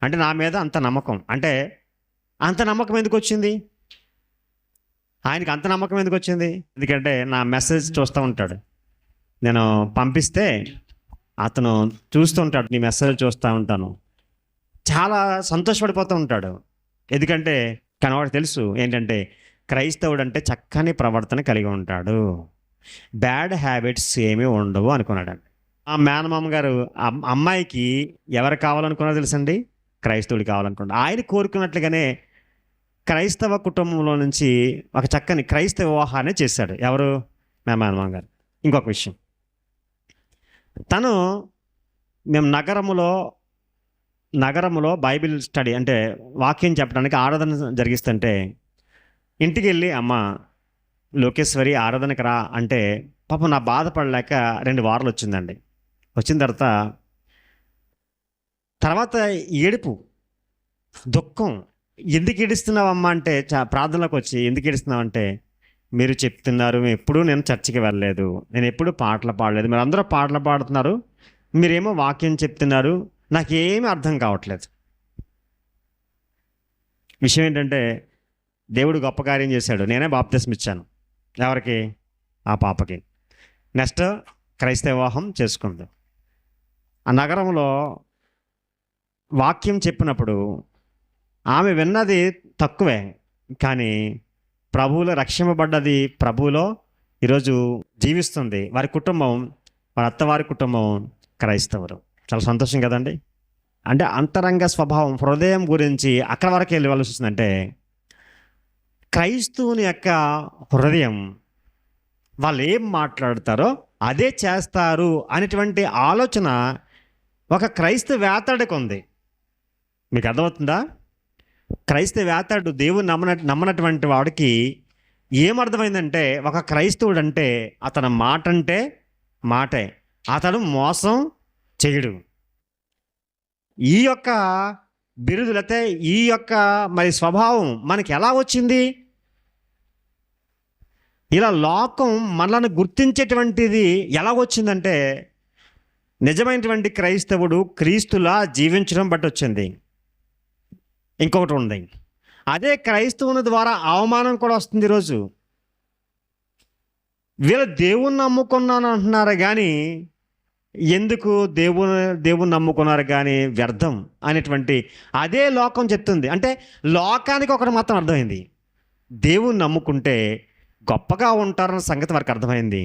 S1: అంటే నా మీద అంత నమ్మకం. అంటే అంత నమ్మకం ఎందుకు వచ్చింది ఆయనకి? అంత నమ్మకం ఎందుకు వచ్చింది? ఎందుకంటే నా మెసేజ్ చూస్తూ ఉంటాడు. నేను పంపిస్తే అతను చూస్తూ ఉంటాడు, నీ మెసేజ్ చూస్తూ ఉంటాను, చాలా సంతోషపడిపోతూ ఉంటాడు. ఎందుకంటే వాడికి తెలుసు ఏంటంటే క్రైస్తవుడు అంటే చక్కని ప్రవర్తన కలిగి ఉంటాడు, బ్యాడ్ హ్యాబిట్స్ ఏమీ ఉండవు అనుకున్నాడండి. ఆ మేనమామ గారు అమ్మాయికి ఎవరు కావాలనుకున్నారో తెలుసండి? క్రైస్తవుడు కావాలనుకున్నాడు. ఆయన కోరుకున్నట్లుగానే క్రైస్తవ కుటుంబంలో నుంచి ఒక చక్కని క్రైస్తవ వివాహాన్ని చేశాడు. ఎవరు? మా మేనమామ గారు. ఇంకొక విషయం, మేము నగరములో బైబిల్ స్టడీ అంటే వాక్యం చెప్పడానికి ఆరాధన జరిగిస్తుంటే ఇంటికి వెళ్ళి, అమ్మ లోకేశ్వరి ఆరాధనకు రా అంటే, పాపం నా బాధపడలేక 2 వారాలు వచ్చిందండి. వచ్చిన తర్వాత ఏడుపు, దుఃఖం. ఎందుకు ఏడుస్తున్నావమ్మా అంటే, ప్రార్థనలోకి వచ్చి ఎందుకు ఏడుస్తున్నావు అంటే, మీరు చెప్తున్నారు ఎప్పుడూ నేను చర్చికి వెళ్ళలేదు, నేను ఎప్పుడు పాటలు పాడలేదు, మీరు అందరూ పాటలు పాడుతున్నారు, మీరేమో వాక్యం చెప్తున్నారు, నాకేమీ అర్థం కావట్లేదు. విషయం ఏంటంటే దేవుడు గొప్ప కార్యం చేశాడు. నేనే బాప్తిస్మం ఇచ్చాను. ఎవరికి? ఆ పాపకి. నెక్స్ట్ క్రైస్తవ వివాహం చేసుకుంది. ఆ నగరంలో వాక్యం చెప్పినప్పుడు ఆమె విన్నది తక్కువే, కానీ ప్రభువులో రక్షింపబడ్డది, ప్రభువులో ఈరోజు జీవిస్తుంది. వారి కుటుంబం, వారి అత్తవారి కుటుంబం క్రైస్తవులు. చాలా సంతోషం కదండి. అంటే అంతరంగ స్వభావం, హృదయం గురించి అక్కడ వరకు వెళ్ళవలసి వస్తుందంటే, క్రైస్తవుని యొక్క హృదయం, వాళ్ళు ఏం మాట్లాడతారో అదే చేస్తారు అనేటువంటి ఆలోచన ఒక క్రైస్తవేతడికి ఉంది. మీకు అర్థమవుతుందా? క్రైస్తవేతడు దేవుని నమ్మనటువంటి వాడికి ఏమర్థమైందంటే, ఒక క్రైస్తవుడు అంటే అతని మాట అంటే మాటే, అతడు మోసం చేయడు. ఈ యొక్క బిరుదులైతే ఈ యొక్క మరి స్వభావం మనకి ఎలా వచ్చింది? ఇలా లోకం మనల్ని గుర్తించేటువంటిది ఎలా వచ్చిందంటే, నిజమైనటువంటి క్రైస్తవుడు క్రీస్తులా జీవించడం బట్టి వచ్చింది. ఇంకొకటి ఉంది, అదే క్రైస్తవుని ద్వారా అవమానం కూడా వస్తుంది. ఈరోజు వీళ్ళు దేవుణ్ణి నమ్ముకున్నాను అంటున్నారు, కానీ ఎందుకు దేవుని నమ్ముకున్నారు కానీ వ్యర్థం అనేటువంటి అదే లోకం చెప్తుంది. అంటే లోకానికి ఒకటి మాత్రం అర్థమైంది, దేవుణ్ణి నమ్ముకుంటే గొప్పగా ఉంటారన్న సంగతి వారికి అర్థమైంది.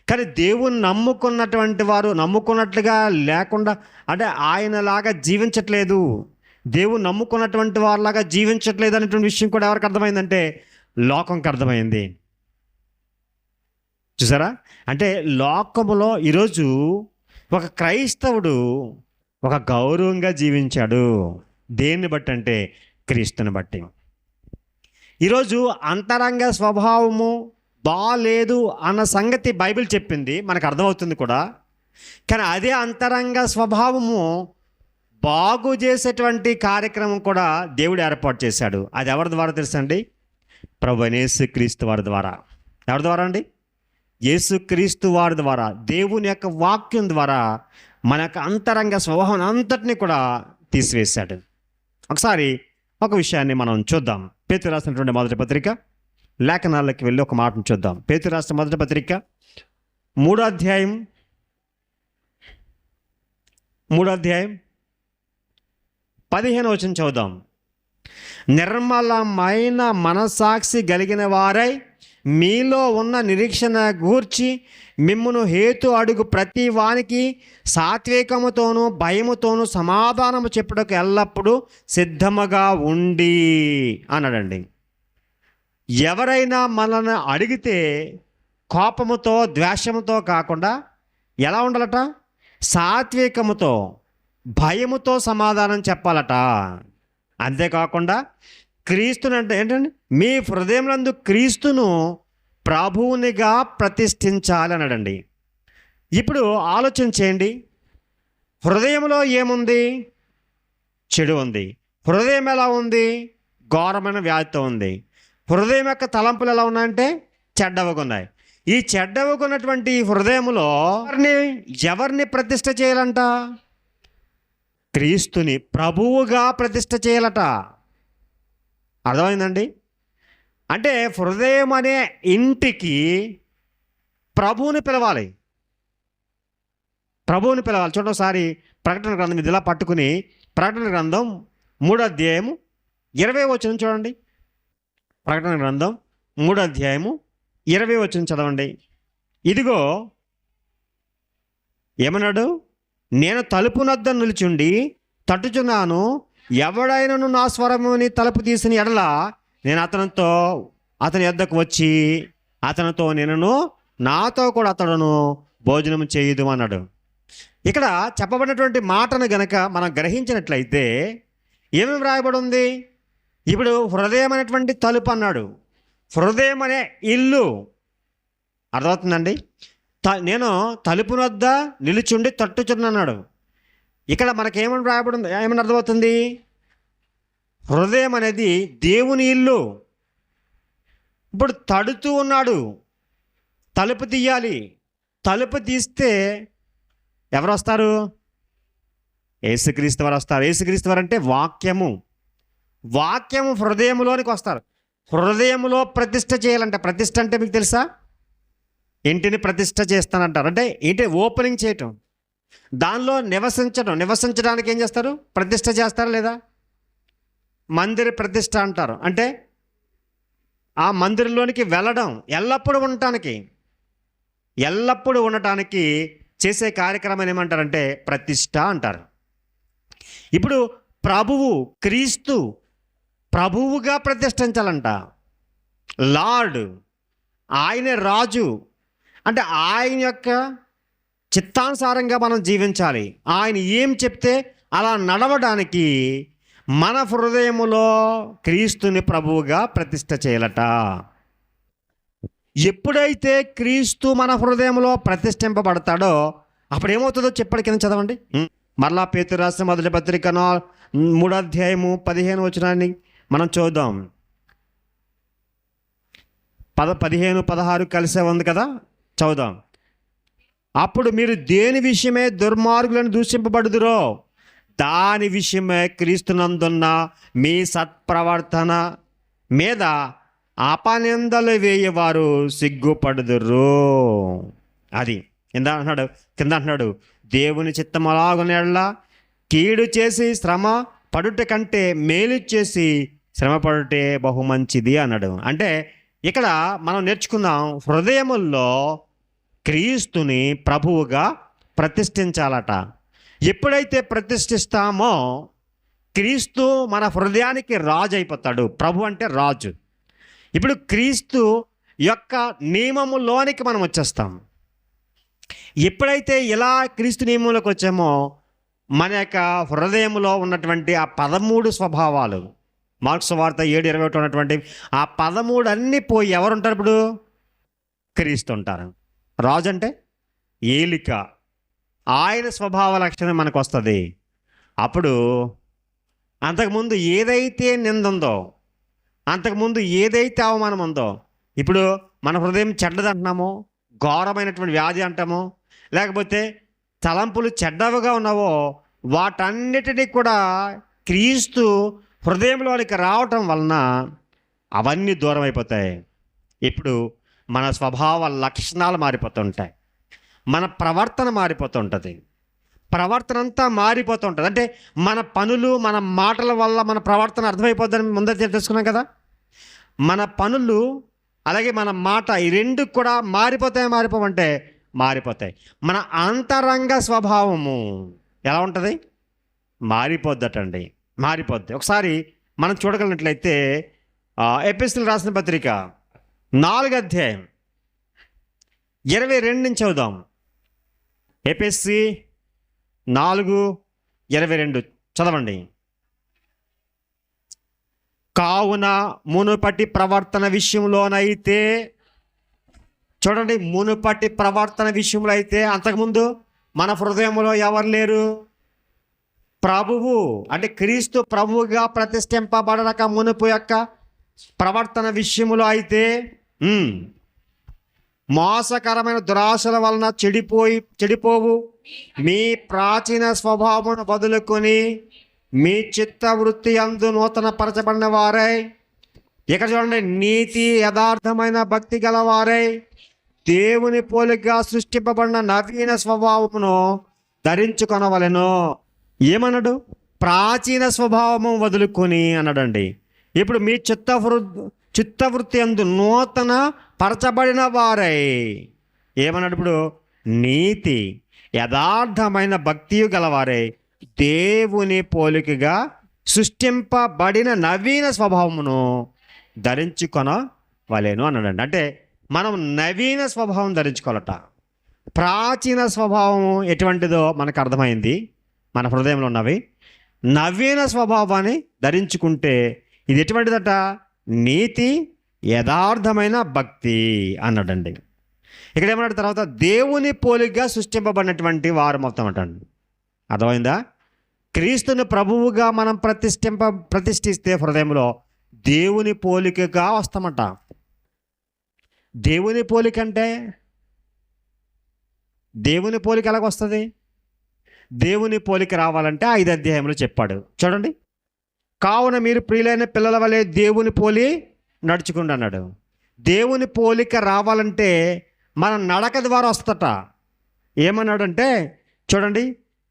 S1: కానీ దేవుణ్ణి నమ్ముకున్నటువంటి వారు నమ్ముకున్నట్లుగా లేకుండా, అంటే ఆయనలాగా జీవించట్లేదు, దేవుణ్ణి నమ్ముకున్నటువంటి వారిలాగా జీవించట్లేదు అనేటువంటి విషయం కూడా ఎవరికి అర్థమైందంటే లోకంకి అర్థమైంది. చూసారా? అంటే లోకములో ఈరోజు ఒక క్రైస్తవుడు ఒక గౌరవంగా జీవించాడు. దేన్ని బట్టి అంటే క్రీస్తుని బట్టి. ఈరోజు అంతరంగ స్వభావము బాలేదు అన్న సంగతి బైబిల్ చెప్పింది, మనకు అర్థమవుతుంది కూడా. కానీ అదే అంతరంగ స్వభావము బాగు చేసేటువంటి కార్యక్రమం కూడా దేవుడు ఏర్పాటు చేశాడు. అది ఎవరి ద్వారా తెలుసండి? ప్రభువైన యేసుక్రీస్తు వారి ద్వారా. ఎవరి ద్వారా అండి? యేసుక్రీస్తు వారి ద్వారా, దేవుని యొక్క వాక్యం ద్వారా మన యొక్క అంతరంగ స్వభావం అంతటినీ కూడా తీసివేశాడు. ఒకసారి ఒక విషయాన్ని మనం చూద్దాం. పేతురు రాసినటువంటి మొదటి పత్రిక లేఖనాల్లోకి వెళ్ళి ఒక మాటను చూద్దాం. పేతురు రాసిన మొదటి పత్రిక 3వ అధ్యాయం 15వ వచనం చదువుదాం. నిర్మలమైన మనసాక్షి కలిగిన వారై మీలో ఉన్న నిరీక్షణ గూర్చి మిమ్మును హేతు అడుగు ప్రతి వానికి సాత్వికముతోనూ భయముతోనూ సమాధానము చెప్పుటకు ఎల్లప్పుడూ సిద్ధముగా ఉండి అన్నాడండి. ఎవరైనా మనల్ని అడిగితే కోపముతో ద్వేషముతో కాకుండా ఎలా ఉండాలట? సాత్వికముతో భయముతో సమాధానం చెప్పాలట. అంతేకాకుండా క్రీస్తుని అంటే ఏంటండి, మీ హృదయమునందు క్రీస్తును ప్రభువునిగా ప్రతిష్ఠించాలి అన్నాడండి. ఇప్పుడు ఆలోచన చేయండి, హృదయంలో ఏముంది? చెడు ఉంది. హృదయం ఎలా ఉంది? ఘోరమైన వ్యాధితో ఉంది. హృదయం యొక్క తలంపులు ఎలా ఉన్నాయంటే చెడ్డవగా ఉన్నాయి. ఈ చెడ్డవగా ఉన్నటువంటి హృదయంలో ఎవరిని ప్రతిష్ఠ చేయాలంట? క్రీస్తుని ప్రభువుగా ప్రతిష్ఠ చేయాలట. అర్థమైందండి? అంటే హృదయం అనే ఇంటికి ప్రభువుని పిలవాలి. ప్రభువుని పిలవాలి. చూడండి ఒకసారి ప్రకటన గ్రంథం ఇది ఇలా పట్టుకుని ప్రకటన గ్రంథం 3వ అధ్యాయము 20వ వచనం చూడండి. ప్రకటన గ్రంథం 3వ అధ్యాయము 20వ వచనం చదవండి. ఇదిగో ఏమన్నాడు? నేను తలుపు నద్ద నిలుచుండి తట్టుచున్నాను. ఎవడైనను నా స్వరముని తలుపు తీసిన ఎడల నేను అతని యొద్దకు వచ్చి అతనితో నేనును నాతో కూడా అతడును భోజనం చేయదు అన్నాడు. ఇక్కడ చెప్పబడినటువంటి మాటను గనక మనం గ్రహించినట్లయితే ఏమేమి రాయబడి ఉంది? ఇప్పుడు హృదయం అనేటువంటి తలుపు అన్నాడు. హృదయం అనే ఇల్లు. అర్థమవుతుందండి? నేను తలుపు వద్ద నిలుచుండి తట్టుచున్నాడు. ఇక్కడ మనకేమని రాయబడి ఉంది? ఏమని అర్థమవుతుంది? హృదయం అనేది దేవుని ఇల్లు. ఇప్పుడు తడుతూ ఉన్నాడు, తలుపు తీయాలి. తలుపు తీస్తే ఎవరు వస్తారు? యేసుక్రీస్తు వారు వస్తారు. యేసుక్రీస్తు వారు అంటే వాక్యము. వాక్యము హృదయంలోనికి వస్తారు. హృదయంలో ప్రతిష్ఠ చేయాలంటే, ప్రతిష్ఠ అంటే మీకు తెలుసా? ఇంటిని ప్రతిష్ఠ చేస్తానంటారు. అంటే ఏంటి? ఓపెనింగ్ చేయటం, దానిలో నివసించడం. నివసించడానికి ఏం చేస్తారు? ప్రతిష్ఠ చేస్తారా లేదా? మందిర ప్రతిష్ఠ అంటారు. అంటే ఆ మందిరంలోనికి వెళ్ళడం, ఎల్లప్పుడూ ఉండటానికి చేసే కార్యక్రమం ఏమంటారంటే ప్రతిష్ఠ అంటారు. ఇప్పుడు ప్రభువు క్రీస్తు ప్రభువుగా ప్రతిష్ఠించాలంట. లార్డ్, ఆయనే రాజు. అంటే ఆయన యొక్క చిత్తానుసారంగా మనం జీవించాలి. ఆయన ఏం చెప్తే అలా నడవడానికి మన హృదయములో క్రీస్తుని ప్రభువుగా ప్రతిష్ఠ చేయాలట. ఎప్పుడైతే క్రీస్తు మన హృదయంలో ప్రతిష్ఠింపబడతాడో అప్పుడు ఏమవుతుందో చెప్పండి. కింద చదవండి. మరలా పేతురు రాసిన మొదటి పత్రిక 3వ అధ్యాయము 15వ వచనాన్ని మనం చూద్దాం. 15, 16 కలిసే ఉంది కదా, చదువుదాం. అప్పుడు మీరు దేని విషయమే దుర్మార్గులను దూషింపబడుదురో దాని విషయమే క్రీస్తునందున్న మీ సత్ప్రవర్తన మీద అపనిందలు వేయవారు సిగ్గుపడుదురు. అది కింద అంటున్నాడు దేవుని చిత్తం అలాగునేళ్ళ కీడు చేసి శ్రమ పడుట కంటే మేలు చేసి శ్రమ పడుటే బహు మంచిది అన్నాడు. అంటే ఇక్కడ మనం నేర్చుకుందాం, హృదయముల్లో క్రీస్తుని ప్రభువుగా ప్రతిష్ఠించాలట. ఎప్పుడైతే ప్రతిష్ఠిస్తామో క్రీస్తు మన హృదయానికి రాజు అయిపోతాడు. ప్రభు అంటే రాజు. ఇప్పుడు క్రీస్తు యొక్క నియమములోనికి మనం వచ్చేస్తాం. ఎప్పుడైతే ఇలా క్రీస్తు నియమంలోకి వచ్చామో మన యొక్క హృదయంలో ఉన్నటువంటి ఆ 13 స్వభావాలు, మార్కు సువార్త 7:21 ఉన్నటువంటి ఆ 13 అన్నీ పోయి ఎవరుంటారు? ఇప్పుడు క్రీస్తు ఉంటారు. రాజు అంటే ఏలిక, ఆయన స్వభావ లక్షణం మనకు వస్తుంది. అప్పుడు అంతకుముందు ఏదైతే నింద ఉందో, అంతకుముందు ఏదైతే అవమానం ఉందో, ఇప్పుడు మన హృదయం చెడ్డది అంటున్నామో, ఘోరమైనటువంటి వ్యాధి అంటామో, లేకపోతే తలంపులు చెడ్డవిగా ఉన్నావో, వాటన్నిటినీ కూడా క్రీస్తు హృదయంలోనికి రావటం వలన అవన్నీ దూరం అయిపోతాయి. ఇప్పుడు మన స్వభావ లక్షణాలు మారిపోతుంటాయి, మన ప్రవర్తన మారిపోతుంటుంది. ప్రవర్తన అంతా మారిపోతుంటుంది. అంటే మన పనులు, మన మాటల వల్ల మన ప్రవర్తన అర్థమైపోద్దని ముందే తెలుసుకున్నాం కదా. మన పనులు అలాగే మన మాట, ఈ రెండు కూడా మారిపోమంటే మారిపోతాయి. మన అంతరంగ స్వభావము ఎలా ఉంటుంది? మారిపోద్దటండి, మారిపోద్ది. ఒకసారి మనం చూడగలిగినట్లయితే ఎపిస్తులు రాసిన పత్రిక 4వ అధ్యాయం 22 నుంచి చదువుదాం. ఎపిఎస్సి 4:22 చదవండి. కావున మునుపటి ప్రవర్తన విషయంలోనైతే, చూడండి, మునుపటి ప్రవర్తన విషయంలో అయితే అంతకుముందు మన హృదయంలో ఎవరు లేరు? ప్రభువు అంటే క్రీస్తు ప్రభువుగా ప్రతిష్ఠింపబడక మునుపు యొక్క ప్రవర్తన విషయంలో అయితే మోసకరమైన దురాశల వలన చెడిపోవు మీ ప్రాచీన స్వభావమును వదులుకొని మీ చిత్తవృత్తి యందు నూతన పరచబడిన వారై, ఇక్కడ చూడండి, నీతి యథార్థమైన భక్తి గలవారై దేవుని పోలికగా సృష్టింపబడిన నవీన స్వభావమును ధరించుకొనవలెను. ఏమన్నాడు? ప్రాచీన స్వభావము వదులుకొని అన్నాడండి. ఇప్పుడు మీ చిత్తవృత్తి యందు నూతన పరచబడిన వారై ఏమన్నాడు? ఇప్పుడు నీతి యథార్థమైన భక్తి గలవారై దేవుని పోలికగా సృష్టింపబడిన నవీన స్వభావమును ధరించుకొనవలెను అన్నాడండి. అంటే మనం నవీన స్వభావం ధరించుకోవాలట. ప్రాచీన స్వభావం ఎటువంటిదో మనకు అర్థమైంది, మన హృదయంలో ఉన్నవి. నవీన స్వభావాన్ని ధరించుకుంటే ఇది ఎటువంటిదట? నీతి యథార్థమైన భక్తి అన్నాడండి. ఇక్కడ ఏమన్నాడు? తర్వాత దేవుని పోలికగా సృష్టింపబడినటువంటి వారు మొత్తం అంటండి. అర్థమైందా? క్రీస్తుని ప్రభువుగా మనం ప్రతిష్ఠిస్తే హృదయంలో దేవుని పోలికగా వస్తామట. దేవుని పోలిక అంటే దేవుని పోలిక ఎలాగ వస్తుంది? దేవుని పోలిక రావాలంటే 5 అధ్యాయంలో చెప్పాడు. చూడండి, కావున మీరు ప్రియులైన పిల్లల వలె దేవుని పోలి నడుచుకుంటూ అన్నాడు. దేవుని పోలిక రావాలంటే మన నడక ద్వారా వస్తట. ఏమన్నాడంటే చూడండి,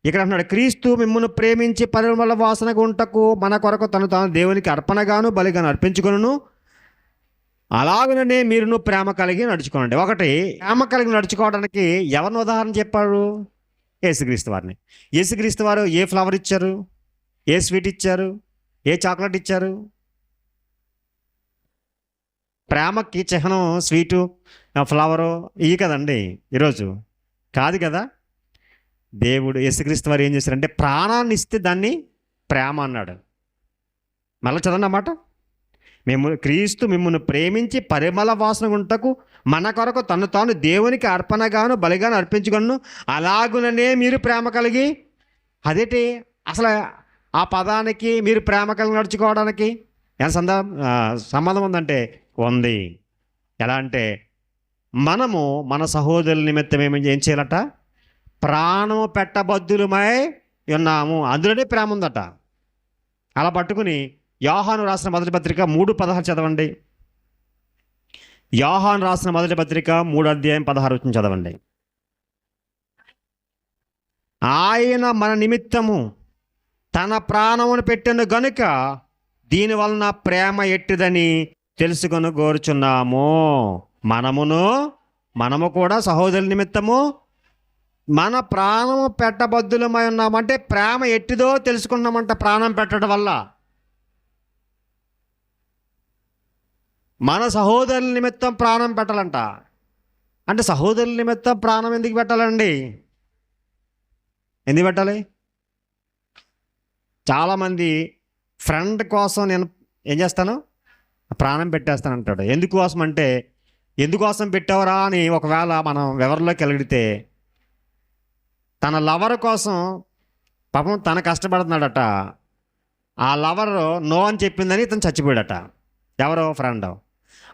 S1: ఇక్కడ అన్నాడు, క్రీస్తు మిమ్మల్ని ప్రేమించి పరిమళ వాసన గుంటకు మన కొరకు తాను దేవునికి అర్పణగాను బలిగాను అర్పించుకొనును. అలాగనే మీరును ప్రేమ కలిగి నడుచుకోండి. ఒకటి, ప్రేమ కలిగి నడుచుకోవడానికి ఎవరిని ఉదాహరణ చెప్పారు? యేసుక్రీస్తు వారిని. యేసుక్రీస్తు వారు ఏ ఫ్లవర్ ఇచ్చారు? ఏ స్వీట్ ఇచ్చారు? ఏ చాక్లెట్ ఇచ్చారు? ప్రేమకి చిహ్నం స్వీటు, ఫ్లవరు ఇవి కదండి. ఈరోజు కాదు కదా. దేవుడు యేసుక్రీస్తు వారు ఏం చేశారంటే ప్రాణాన్ని ఇస్తే దాన్ని ప్రేమ అన్నాడు. మళ్ళీ చదవండి అన్నమాట. క్రీస్తు మిమ్మల్ని ప్రేమించి పరిమళ వాసన గుంటకు మన కొరకు తను తాను దేవునికి అర్పణగాను బలిగాను అర్పించుకొను. అలాగుననే మీరు ప్రేమ కలిగి. అదేంటి అసలు ఆ పదానికి మీరు ప్రేమ కలిగి నడుచుకోవడానికి ఎంత సంబంధం ఉందంటే ఉంది. ఎలా అంటే మనము మన సహోదరుల నిమిత్తం ఏం చేయాలట? ప్రాణము పెట్టబద్దులమై ఉన్నాము. అందులోనే ప్రేమ ఉందట. అలా పట్టుకుని యోహాను రాసిన మొదటి పత్రిక 3:16 చదవండి. యోహాను రాసిన మొదటి పత్రిక 3వ అధ్యాయం 16 చదవండి. ఆయన మన నిమిత్తము తన ప్రాణమును పెట్టెను గనుక దీనివలన ప్రేమ ఎట్టిదని తెలుసుకొని కోరుచున్నాము. మనము కూడా సహోదరుల నిమిత్తము మన ప్రాణము పెట్టబద్దులమై ఉన్నామంటే ప్రేమ ఎట్టిదో తెలుసుకున్నామంట. ప్రాణం పెట్టడం వల్ల మన సహోదరుల నిమిత్తం ప్రాణం పెట్టాలంట. అంటే సహోదరుల నిమిత్తం ప్రాణం ఎందుకు పెట్టాలండి? ఎందుకు పెట్టాలి? చాలామంది ఫ్రెండ్ కోసం నేను ఏం చేస్తాను? ప్రాణం పెట్టేస్తాను అంటాడు. ఎందుకోసం అంటే ఎందుకోసం పెట్టావరా అని ఒకవేళ మనం ఎవరిలోకి వెళ్ళితే తన లవర్ కోసం పాపం తన కష్టపడుతున్నాడట. ఆ లవర్ నో అని చెప్పిందని ఇతను చచ్చిపోయాడట. ఎవరో ఫ్రెండ్.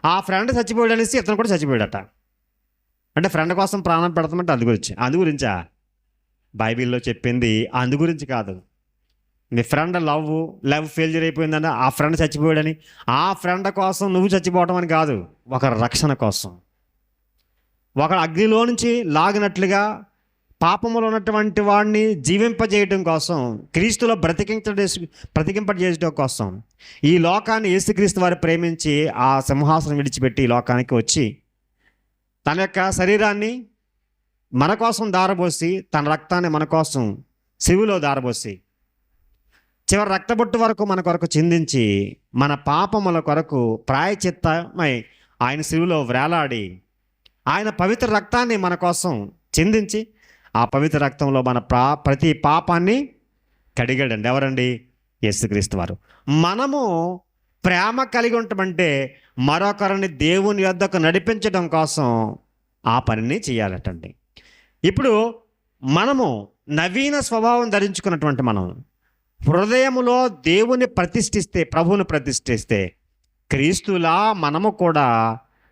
S1: ఆ ఫ్రెండ్ చచ్చిపోయాడు అనేసి ఇతను కూడా చచ్చిపోయాడట. అంటే ఫ్రెండ్ కోసం ప్రాణం పెడతామంటే అందు గురించా బైబిల్లో చెప్పింది? అందు గురించి కాదు. మీ ఫ్రెండ్ లవ్ ఫెయిల్యూర్ అయిపోయిందని ఆ ఫ్రెండ్ చచ్చిపోయాడని ఆ ఫ్రెండ్ కోసం నువ్వు చచ్చిపోవడం అని కాదు. ఒక రక్షణ కోసం, ఒక అగ్నిలో నుంచి లాగినట్లుగా పాపములో ఉన్నటువంటి వాడిని జీవింపజేయడం కోసం, క్రీస్తులో బ్రతికింపజేయడం కోసం ఈ లోకాన్ని యేసుక్రీస్తు వారు ప్రేమించి ఆ సింహాసనం విడిచిపెట్టి ఈ లోకానికి వచ్చి తన యొక్క శరీరాన్ని మన కోసం దారబోసి, తన రక్తాన్ని మన కోసం శివులో దారబోసి, చివరి రక్తబొట్టు వరకు మన కొరకు చిందించి, మన పాపముల కొరకు ప్రాయచిత్తమై ఆయన శివులో వేలాడి, ఆయన పవిత్ర రక్తాన్ని మన కోసం చిందించి, ఆ పవిత్ర రక్తంలో మన ప్రతి పాపాన్ని కడిగాడండి. ఎవరండి? యేసుక్రీస్తు వారు. మనము ప్రేమ కలిగి ఉంటామంటే మరొకరిని దేవుని యొద్దకు నడిపించడం కోసం ఆ పనిని చేయాలటండి. ఇప్పుడు మనము నవీన స్వభావం ధరించుకున్నటువంటి మనం హృదయములో దేవుని ప్రతిష్ఠిస్తే, ప్రభువుని ప్రతిష్ఠిస్తే, క్రీస్తులా మనము కూడా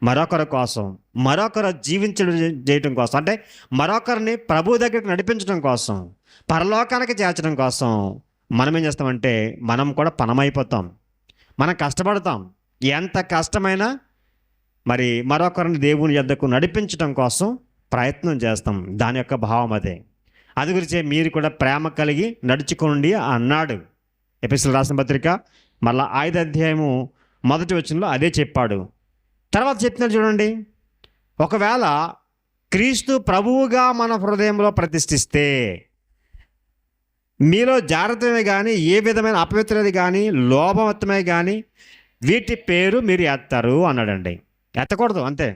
S1: మరొకరి కోసం, మరొకరు చేయటం కోసం, అంటే మరొకరిని ప్రభు దగ్గరికి నడిపించడం కోసం, పరలోకానికి చేర్చడం కోసం మనం ఏం చేస్తామంటే మనం కూడా పనమైపోతాం. మనం కష్టపడతాం. ఎంత కష్టమైనా మరి మరొకరిని దేవుని యొద్దకు నడిపించడం కోసం ప్రయత్నం చేస్తాం. దాని యొక్క భావం అదే. అది గురించే మీరు కూడా ప్రేమ కలిగి నడుచుకోండి అన్నాడు. ఎఫెసీయులకు రాసిన పత్రిక మళ్ళా 5వ అధ్యాయము 1వ వచనంలో అదే చెప్పాడు. తర్వాత చెప్తున్నాడు చూడండి, ఒకవేళ క్రీస్తు ప్రభువుగా మన హృదయంలో ప్రతిష్ఠిస్తే మీలో జాగ్రత్తమే కానీ, ఏ విధమైన అపవిత్రత కానీ, లోభమత్తమే కానీ వీటి పేరు మీరు ఎత్తారు అన్నాడండి. ఎత్తకూడదు, అంతే.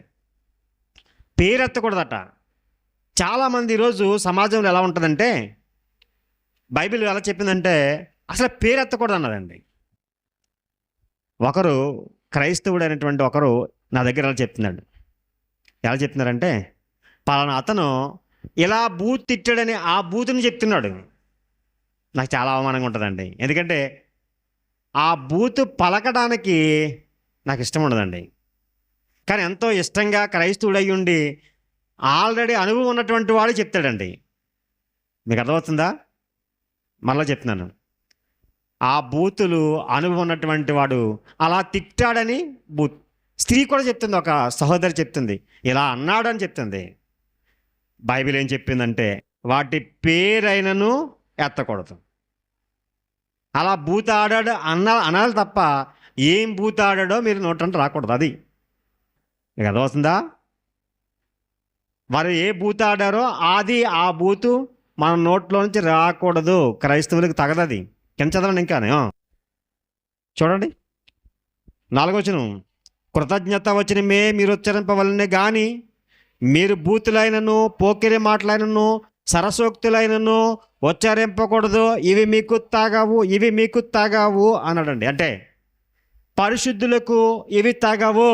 S1: పేరు ఎత్తకూడదట. చాలామంది ఈరోజు సమాజంలో ఎలా ఉంటుందంటే, బైబిల్ ఎలా చెప్పిందంటే అసలు పేరు ఎత్తకూడదు అన్నదండి. ఒకరు క్రైస్తవుడైనటువంటి ఒకరు నా దగ్గర ఎలా చెప్తున్నాడు. ఎలా చెప్తున్నారంటే, పలానా అతను ఇలా బూత్ తిట్టాడని ఆ బూతుని చెప్తున్నాడు. నాకు చాలా అవమానంగా ఉంటుందండి. ఎందుకంటే ఆ బూతు పలకడానికి నాకు ఇష్టం ఉండదండి. కానీ ఎంతో ఇష్టంగా క్రైస్తవుడై ఉండి ఆల్రెడీ అనుభవం ఉన్నటువంటి వాడు చెప్తాడండి. మీకు అర్థమవుతుందా? మళ్ళీ చెప్తున్నాను, ఆ బూతులు అనుభవం ఉన్నటువంటి వాడు అలా తిట్టాడని స్త్రీ కూడా చెప్తుంది, ఒక సహోదరి చెప్తుంది, ఇలా అన్నాడు అని చెప్తుంది. బైబిల్ ఏం చెప్పిందంటే వాటి పేరైనను ఎత్తకూడదు. అలా బూత ఆడాడు అనాలి తప్ప ఏం బూత ఆడాడో మీరు నోటంటే రాకూడదు. అది మీకు అర్థమవుతుందా? వారు ఏ బూత ఆడారో అది ఆ బూతు మన నోట్లో నుంచి రాకూడదు. క్రైస్తవులకు తగదది. కింద చదవండి ఇంకా చూడండి. 4వ వచనం, కృతజ్ఞత వచనమే మీరు ఉచ్చరింపవలనే కానీ మీరు బూతులైనను, పోకిరి మాటలైనను, సరసోక్తులైనను ఉచ్చరింపకూడదు. ఇవి మీకు తాగావు అన్నాడండి. అంటే పరిశుద్ధులకు ఇవి తాగావు.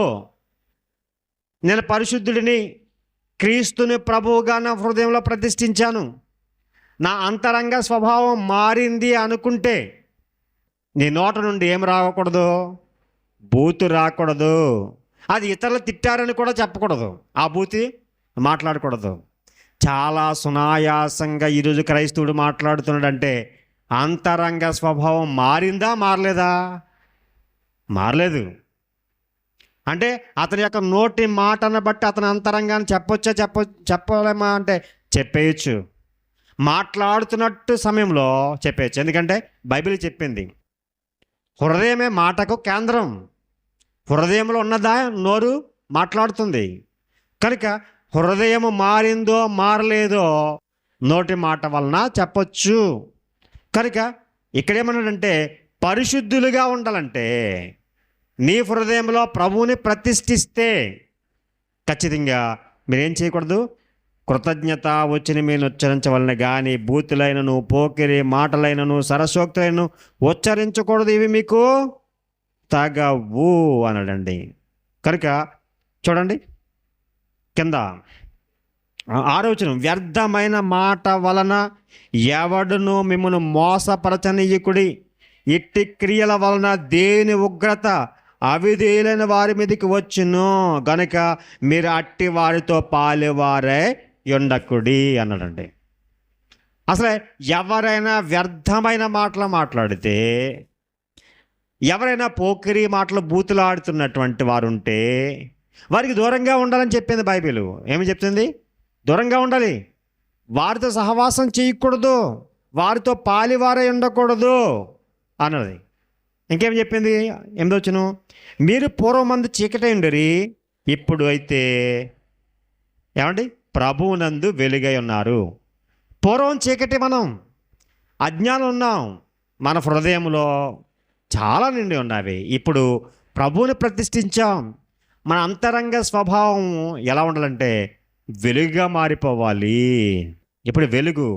S1: నేను పరిశుద్ధుడిని, క్రీస్తుని ప్రభువుగా నా హృదయంలో ప్రతిష్ఠించాను, నా అంతరంగ స్వభావం మారింది అనుకుంటే నీ నోట నుండి ఏం రాకూడదు? బూతు రాకూడదు. అది ఇతరులు తిట్టారని కూడా చెప్పకూడదు. ఆ బూతి మాట్లాడకూడదు. చాలా సునాయాసంగా ఈరోజు క్రైస్తవుడు మాట్లాడుతున్నాడంటే అంతరంగ స్వభావం మారిందా, మారలేదా? మారలేదు. అంటే అతని యొక్క నోటి మాటను బట్టి అతని అంతరంగాన్ని చెప్పలేమా అంటే చెప్పేయచ్చు. మాట్లాడుతున్నట్టు సమయంలో చెప్పేయచ్చు. ఎందుకంటే బైబిల్ చెప్పింది హృదయమే మాటకు కేంద్రం. హృదయంలో ఉన్నదా నోరు మాట్లాడుతుంది. కనుక హృదయము మారిందో మారలేదో నోటి మాట వలన చెప్పొచ్చు. కనుక ఇక్కడేమన్నాడంటే పరిశుద్ధులుగా ఉండాలంటే నీ హృదయంలో ప్రభువుని ప్రతిష్ఠిస్తే ఖచ్చితంగా మీరేం చేయకూడదు? కృతజ్ఞత వచ్చిన మీరు ఉచ్చరించవలన కానీ బూతులైనను, పోకిరి మాటలైనను, సరసోక్తులైనను ఉచ్చరించకూడదు. ఇవి మీకు తగవు అన్నాడండి. కనుక చూడండి కింద 6వ వచనం, వ్యర్థమైన మాట వలన ఎవడును మిమ్మల్ని మోసపరచనీయకుడి. ఇట్టి క్రియల వలన దేని ఉగ్రత అవిధేయులైన వారి మీదకి వచ్చును గనుక మీరు అట్టి వారితో పాలువారే ఉండకుడి అన్నాడండి. అసలు ఎవరైనా వ్యర్థమైన మాటలు మాట్లాడితే, ఎవరైనా పోకిరి మాటలు బూతులు ఆడుతున్నటువంటి వారు ఉంటే వారికి దూరంగా ఉండాలని చెప్పింది బైబిల్. ఏమి చెప్తుంది? దూరంగా ఉండాలి. వారితో సహవాసం చేయకూడదు, వారితో పాలివారై ఉండకూడదు అన్నది. ఇంకేం చెప్పింది? 8వ వచనం, మీరు పూర్వమందు చీకటి ఉండరి, ఇప్పుడు అయితే ఏమండి ప్రభువునందు వెలుగై ఉన్నారు. పూర్వం చీకటి, మనం అజ్ఞానం ఉన్నాం, మన హృదయంలో చాలా నిండి ఉన్నవి. ఇప్పుడు ప్రభువుని ప్రతిష్ఠించాం. మన అంతరంగ స్వభావం ఎలా ఉండాలంటే వెలుగుగా మారిపోవాలి. ఇప్పుడు వెలుగు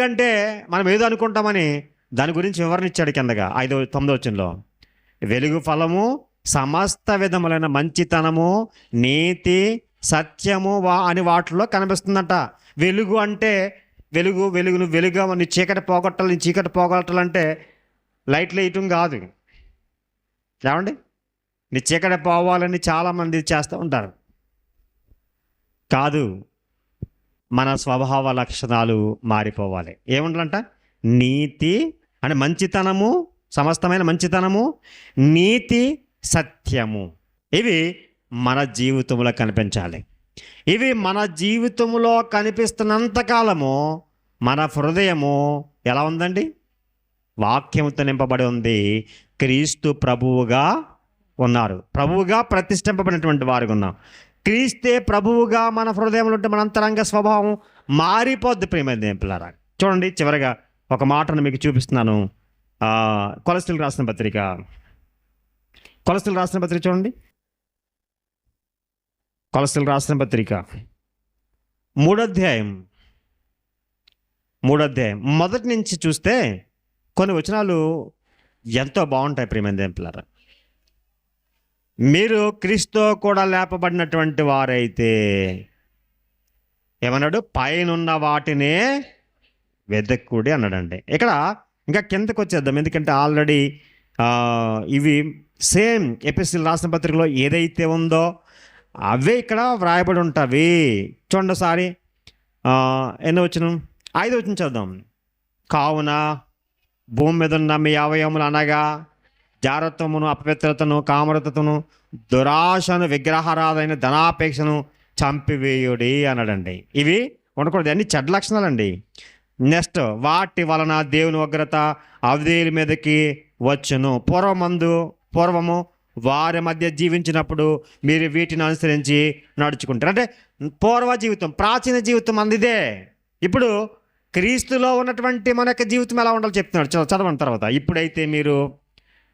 S1: అంటే మనం ఏదో అనుకుంటామని దాని గురించి వివరణ ఇచ్చాడు కిందగా 9వ వచనంలో. వెలుగు ఫలము సమస్త విధములైన మంచితనము, నీతి, సత్యము అని వాటిలో కనిపిస్తుందట. వెలుగు అంటే వెలుగును వెలుగుగా నీ చీకటి పోగొట్టాలంటే లైట్లు వేయటం కాదు. ఏమండి, నీ చీకటి పోవాలని చాలామంది చేస్తూ ఉంటారు. కాదు, మన స్వభావ లక్షణాలు మారిపోవాలి. ఏముండాలంట? నీతి అంటే మంచితనము, సమస్తమైన మంచితనము, నీతి, సత్యము. ఇవి మన జీవితంలో కనిపించాలి. ఇవి మన జీవితంలో కనిపిస్తున్నంతకాలము మన హృదయము ఎలా ఉందండి? వాక్యముతో నింపబడి ఉంది. క్రీస్తు ప్రభువుగా ఉన్నారు, ప్రభువుగా ప్రతిష్ఠింపబడినటువంటి వారుగా ఉన్నాం. క్రీస్తే ప్రభువుగా మన హృదయంలో ఉంటే మన అంతరంగ స్వభావం మారిపోద్ది. ప్రియమైన పిల్లరా, చూడండి, చివరిగా ఒక మాటను మీకు చూపిస్తున్నాను. కొలస్సీలకు రాసిన పత్రిక చూడండి. కొలస్సీలకు రాసిన పత్రిక 3వ అధ్యాయం మొదటి నుంచి చూస్తే కొన్ని వచనాలు ఎంతో బాగుంటాయి. ప్రియమైన పిల్లరా, మీరు క్రీస్తుతో కూడా లేపబడినటువంటి వారైతే ఏమన్నాడు? పైనున్న వాటినే వెదక్కుడి అన్నాడండి. ఇక్కడ ఇంకా కిందకు వచ్చేద్దాం, ఎందుకంటే ఆల్రెడీ ఇవి సేమ్ ఎపిసోడ్ రాసిన పత్రికలో ఏదైతే ఉందో అవే ఇక్కడ వ్రాయబడి ఉంటాయి. చూడండి ఒకసారి, ఎన్నో వచనం? 5వ వచనం చదువుదాం. కావున భూమి మీద ఉన్న మీ అవయవములు అనగా జారత్వమును, అపవిత్రతను, కామరతను, దురాశను, విగ్రహారాధైన ధనాపేక్షను చంపివేయుడి అన్నాడండి. ఇవి ఉండకూడదు, అన్ని చెడ్డ లక్షణాలండి. నెక్స్ట్, వాటి వలన దేవుని ఉగ్రత అవిధేయుల మీదకి వచ్చును. పూర్వము వారి మధ్య జీవించినప్పుడు మీరు వీటిని అనుసరించి నడుచుకుంటారు. అంటే పూర్వ జీవితం, ప్రాచీన జీవితం అందిదే. ఇప్పుడు క్రీస్తులో ఉన్నటువంటి మన యొక్క జీవితం ఎలా ఉండాలో చెప్తున్నాడు. చదవని తర్వాత, ఇప్పుడైతే మీరు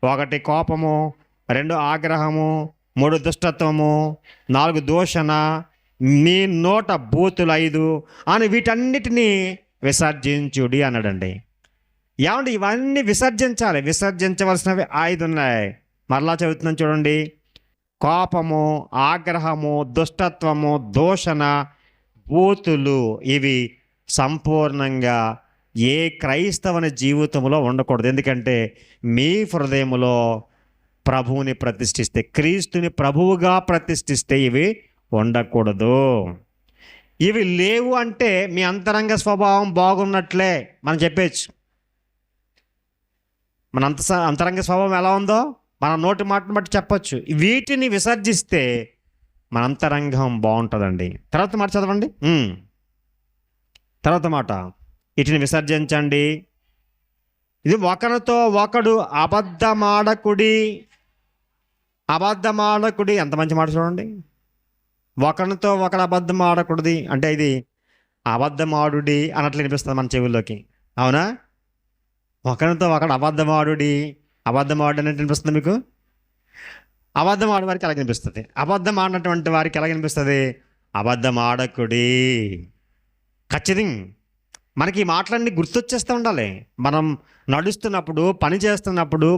S1: 1 కోపము, 2 ఆగ్రహము, 3 దుష్టత్వము, 4 దూషణ, మీ నోట బూతులు 5 అని వీటన్నిటినీ విసర్జించుడి అన్నాడండి. ఏమండి, ఇవన్నీ విసర్జించాలి. విసర్జించవలసినవి 5 ఉన్నాయి. మరలా చదువుతున్నాను చూడండి. కోపము, ఆగ్రహము, దుష్టత్వము, దూషణ, బూతులు, ఇవి సంపూర్ణంగా ఏ క్రైస్తవుని జీవితంలో ఉండకూడదు. ఎందుకంటే మీ హృదయంలో ప్రభువుని ప్రతిష్ఠిస్తే, క్రీస్తుని ప్రభువుగా ప్రతిష్ఠిస్తే ఇవి ఉండకూడదు. ఇవి లేవు అంటే మీ అంతరంగ స్వభావం బాగున్నట్లే మనం చెప్పచ్చు. మన అంతరంగ స్వభావం ఎలా ఉందో మన నోటి మాటను బట్టి చెప్పచ్చు. వీటిని విసర్జిస్తే మన అంతరంగం బాగుంటుందండి. తర్వాత మాట చదవండి. తర్వాత మాట, వీటిని విసర్జించండి. ఇది ఒకరితో ఒకడు అబద్ధమాడకుడి. ఎంత మంచి మాట చూడండి. ఒకరితో ఒకడు అబద్ధం ఆడకూడదు అంటే ఇది అబద్ధమాడుడి అన్నట్లు వినిపిస్తుంది మన చెవుల్లోకి. అవునా? ఒకరితో ఒకడు అబద్ధమాడు అన్నట్టు వినిపిస్తుంది మీకు? అబద్ధం ఆడే వారికి ఎలా కనిపిస్తుంది? అబద్ధం ఆడినటువంటి వారికి ఎలా కనిపిస్తుంది? అబద్ధం ఆడకుడి. ఖచ్చితంగా మనకి ఈ మాటలన్నీ గుర్తొచ్చేస్తూ ఉండాలి. మనం నడుస్తున్నప్పుడు, పని చేస్తున్నప్పుడు,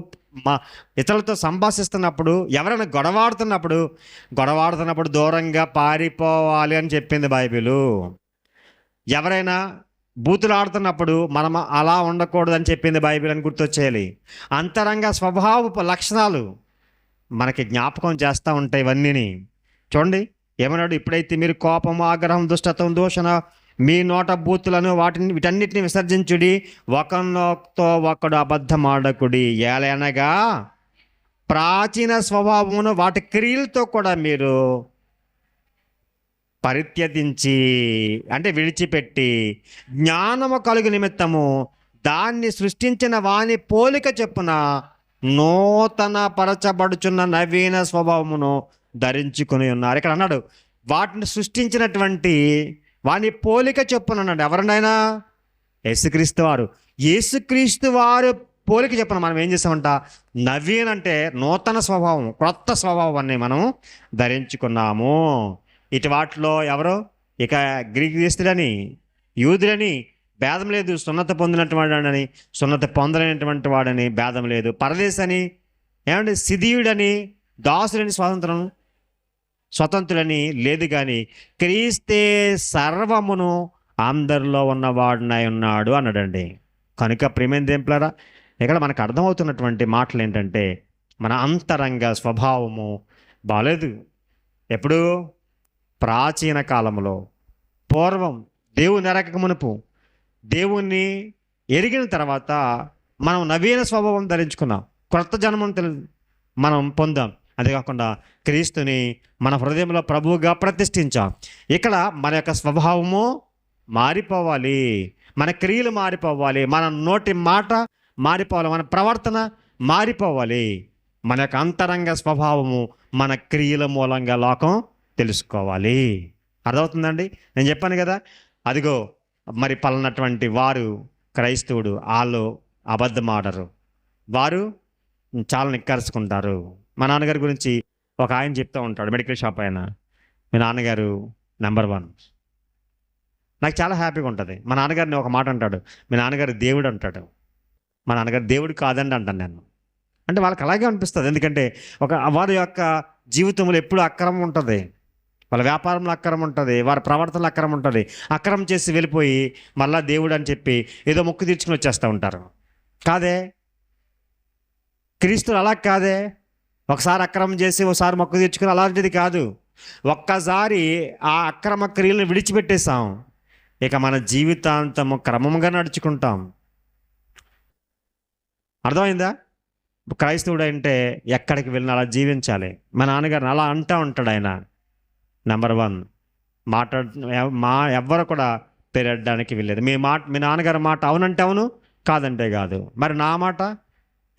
S1: ఇతరులతో సంభాషిస్తున్నప్పుడు, ఎవరైనా గొడవాడుతున్నప్పుడు దూరంగా పారిపోవాలి అని చెప్పింది బైబిలు. ఎవరైనా బూతులు ఆడుతున్నప్పుడు మనం అలా ఉండకూడదు అని చెప్పింది బైబిల్ అని గుర్తొచ్చేయాలి. అంతరంగ స్వభావపు లక్షణాలు మనకి జ్ఞాపకం చేస్తూ ఉంటాయి ఇవన్నీని. చూడండి ఏమన్నాడు? ఇప్పుడైతే మీరు కోపము, ఆగ్రహం, దుష్టత్వం, దూషణ, మీ నోట బూతులను వీటన్నిటిని విసర్జించుడి. ఒకరితో ఒకడు అబద్ధమాడకుడి. ఏలనగా ప్రాచీన స్వభావమును వాటి క్రియలతో కూడా మీరు పరిత్యజించి అంటే విడిచిపెట్టి జ్ఞానము కలుగు నిమిత్తము దాన్ని సృష్టించిన వాని పోలిక చొప్పున నూతన పరచబడుచున్న నవీన స్వభావమును ధరించుకొని ఉన్నారు. ఇక్కడ అన్నాడు వాటిని సృష్టించినటువంటి వాని పోలిక చొప్పున అన్నాడు. ఎవరినైనా యేసుక్రీస్తు వారు. యేసుక్రీస్తు వారు పోలిక చెప్పిన మనం ఏం చేస్తామంట, నవీన్ అంటే నూతన స్వభావం, క్రొత్త స్వభావాన్ని మనం ధరించుకున్నాము. ఇటు వాటిలో ఎవరు ఇక గ్రీకులని యూదులని భేదం లేదు. సున్నత పొందినటువంటి వాడని సున్నత పొందలేనటువంటి వాడని భేదం లేదు. పరదేశని ఏమంటే సిధీయుడని దాసులని స్వతంత్రులని లేదు. కానీ క్రీస్తే సర్వమును అందరిలో ఉన్నవాడునై ఉన్నాడు అన్నాడండి. కనుక ప్రియమైన దేవులారా, ఇక్కడ మనకు అర్థమవుతున్నటువంటి మాటలు ఏంటంటే మన అంతరంగ స్వభావము బాలేదు. ఎప్పుడు ప్రాచీన కాలంలో పూర్వం దేవుని ఎరగక మునుపు దేవుణ్ణి ఎరిగిన తర్వాత మనం నవీన స్వభావం ధరించుకున్నాం, కొత్త జన్మను మనం పొందాం. అంతేకాకుండా క్రీస్తుని మన హృదయంలో ప్రభువుగా ప్రతిష్ఠించాం. ఇక్కడ మన యొక్క స్వభావము మారిపోవాలి, మన క్రియలు మారిపోవాలి, మన నోటి మాట మారిపోవాలి, మన ప్రవర్తన మారిపోవాలి. మన యొక్క అంతరంగ స్వభావము మన క్రియల మూలంగా లోకం తెలుసుకోవాలి. అర్థమవుతుందండి? నేను చెప్పాను కదా, అదిగో మరి పలనటువంటి వారు క్రైస్తవుడు, వాళ్ళు అబద్ధమాడరు, వారు చాలా నిక్కరుచుకుంటారు. మా నాన్నగారి గురించి ఒక ఆయన చెప్తూ ఉంటాడు, మెడికల్ షాప్ ఆయన, మీ నాన్నగారు నెంబర్ 1. నాకు చాలా హ్యాపీగా ఉంటుంది. మా నాన్నగారిని ఒక మాట అంటాడు, మీ నాన్నగారు దేవుడు అంటాడు. మా నాన్నగారు దేవుడు కాదండి అంటాను నేను. అంటే వాళ్ళకి అలాగే అనిపిస్తుంది. ఎందుకంటే వారి యొక్క జీవితంలో ఎప్పుడు అక్రమం ఉంటుంది, వాళ్ళ వ్యాపారంలో అక్రమం ఉంటుంది, వారి ప్రవర్తనలో అక్రమం ఉంటుంది. అక్రమం చేసి వెళ్ళిపోయి మళ్ళా దేవుడు అని చెప్పి ఏదో మొక్కు తీర్చుకుని వచ్చేస్తూ ఉంటారు. కాదే, క్రీస్తులు అలా కాదే. ఒకసారి అక్రమం చేసి ఒకసారి మొక్కు తీర్చుకుని అలాంటిది కాదు. ఒక్కసారి ఆ అక్రమ క్రియలను విడిచిపెట్టేసాం, ఇక మన జీవితాంతము క్రమంగా నడుచుకుంటాం. అర్థమైందా? క్రైస్తవుడు అంటే ఎక్కడికి వెళ్ళినా అలా జీవించాలి. మా నాన్నగారిని అలా అంటూ ఉంటాడు ఆయన. నెంబర్ 1 ఎవ్వరు కూడా పెరగడానికి వెళ్ళలేదు. మీ నాన్నగారి మాట అవునంటే అవును, కాదంటే కాదు. మరి నా మాట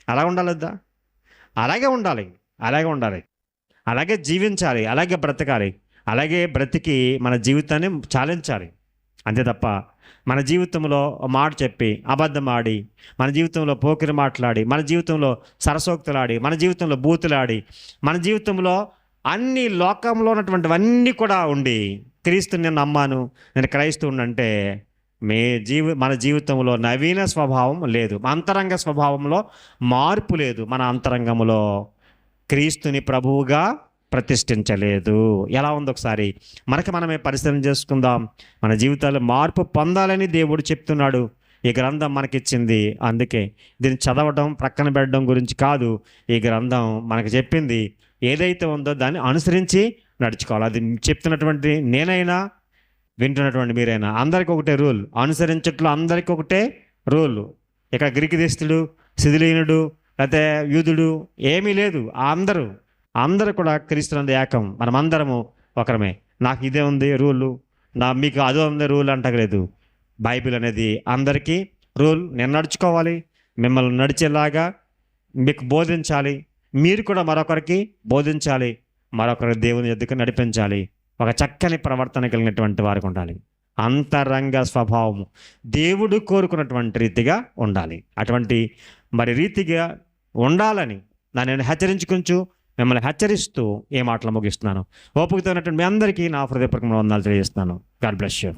S1: అలా ఉండాలిద్దా? అలాగే ఉండాలి, అలాగే జీవించాలి, అలాగే బ్రతకాలి, అలాగే బ్రతికి మన జీవితాన్ని చాలించాలి. అంతే తప్ప మన జీవితంలో మాట చెప్పి అబద్ధం ఆడి, మన జీవితంలో పోకిరి మాట్లాడి, మన జీవితంలో సరసోక్తులాడి, మన జీవితంలో బూతులాడి, మన జీవితంలో అన్ని లోకంలో ఉన్నటువంటివన్నీ కూడా ఉండి క్రీస్తుని నేను నమ్మాను, నేను క్రైస్తవుని అంటే మన జీవితంలో నవీన స్వభావం లేదు, అంతరంగ స్వభావంలో మార్పు లేదు. మన అంతరంగంలో క్రీస్తుని ప్రభువుగా ప్రతిష్ఠించలేదు. ఎలా ఉందో ఒకసారి మనమే పరిశీలన చేసుకుందాం. మన జీవితాల్లో మార్పు పొందాలని దేవుడు చెప్తున్నాడు. ఈ గ్రంథం మనకిచ్చింది. అందుకే దీన్ని చదవడం ప్రక్కన పెట్టడం గురించి కాదు. ఈ గ్రంథం మనకు చెప్పింది ఏదైతే ఉందో దాన్ని అనుసరించి నడుచుకోవాలి. అది చెప్తున్నటువంటి నేనైనా వింటున్నటువంటి మీరైనా అందరికీ ఒకటే రూల్, అనుసరించట్లో అందరికీ ఒకటే రూల్. ఇక గ్రీకు దేశస్థుడు, సిథిలీనుడు, లేకపోతే యూదుడు ఏమీ లేదు. అందరూ కూడా క్రీస్తునందు ఏకం. మనమందరము ఒకరమే. నాకు ఇదే ఉంది రూలు, మీకు అదో ఉంది రూల్ అంటలేదు. బైబిల్ అనేది అందరికీ రూల్. నేను నడుచుకోవాలి, మిమ్మల్ని నడిచేలాగా మీకు బోధించాలి, మీరు కూడా మరొకరికి బోధించాలి, మరొకరి దేవుని ఎద్దుకు నడిపించాలి. ఒక చక్కని ప్రవర్తన కలిగినటువంటి వారికి ఉండాలి. అంతరంగ స్వభావము దేవుడు కోరుకున్నటువంటి రీతిగా ఉండాలి. అటువంటి రీతిగా ఉండాలని నేను హెచ్చరించుకుంటూ మిమ్మల్ని హెచ్చరిస్తూ ఏ మాటలు ముగిస్తున్నాను. ఓపికతో ఉన్నటువంటి మీ అందరికీ నా హృదయపూర్వకమైన వందనాలు తెలియజేస్తున్నాను. God bless you.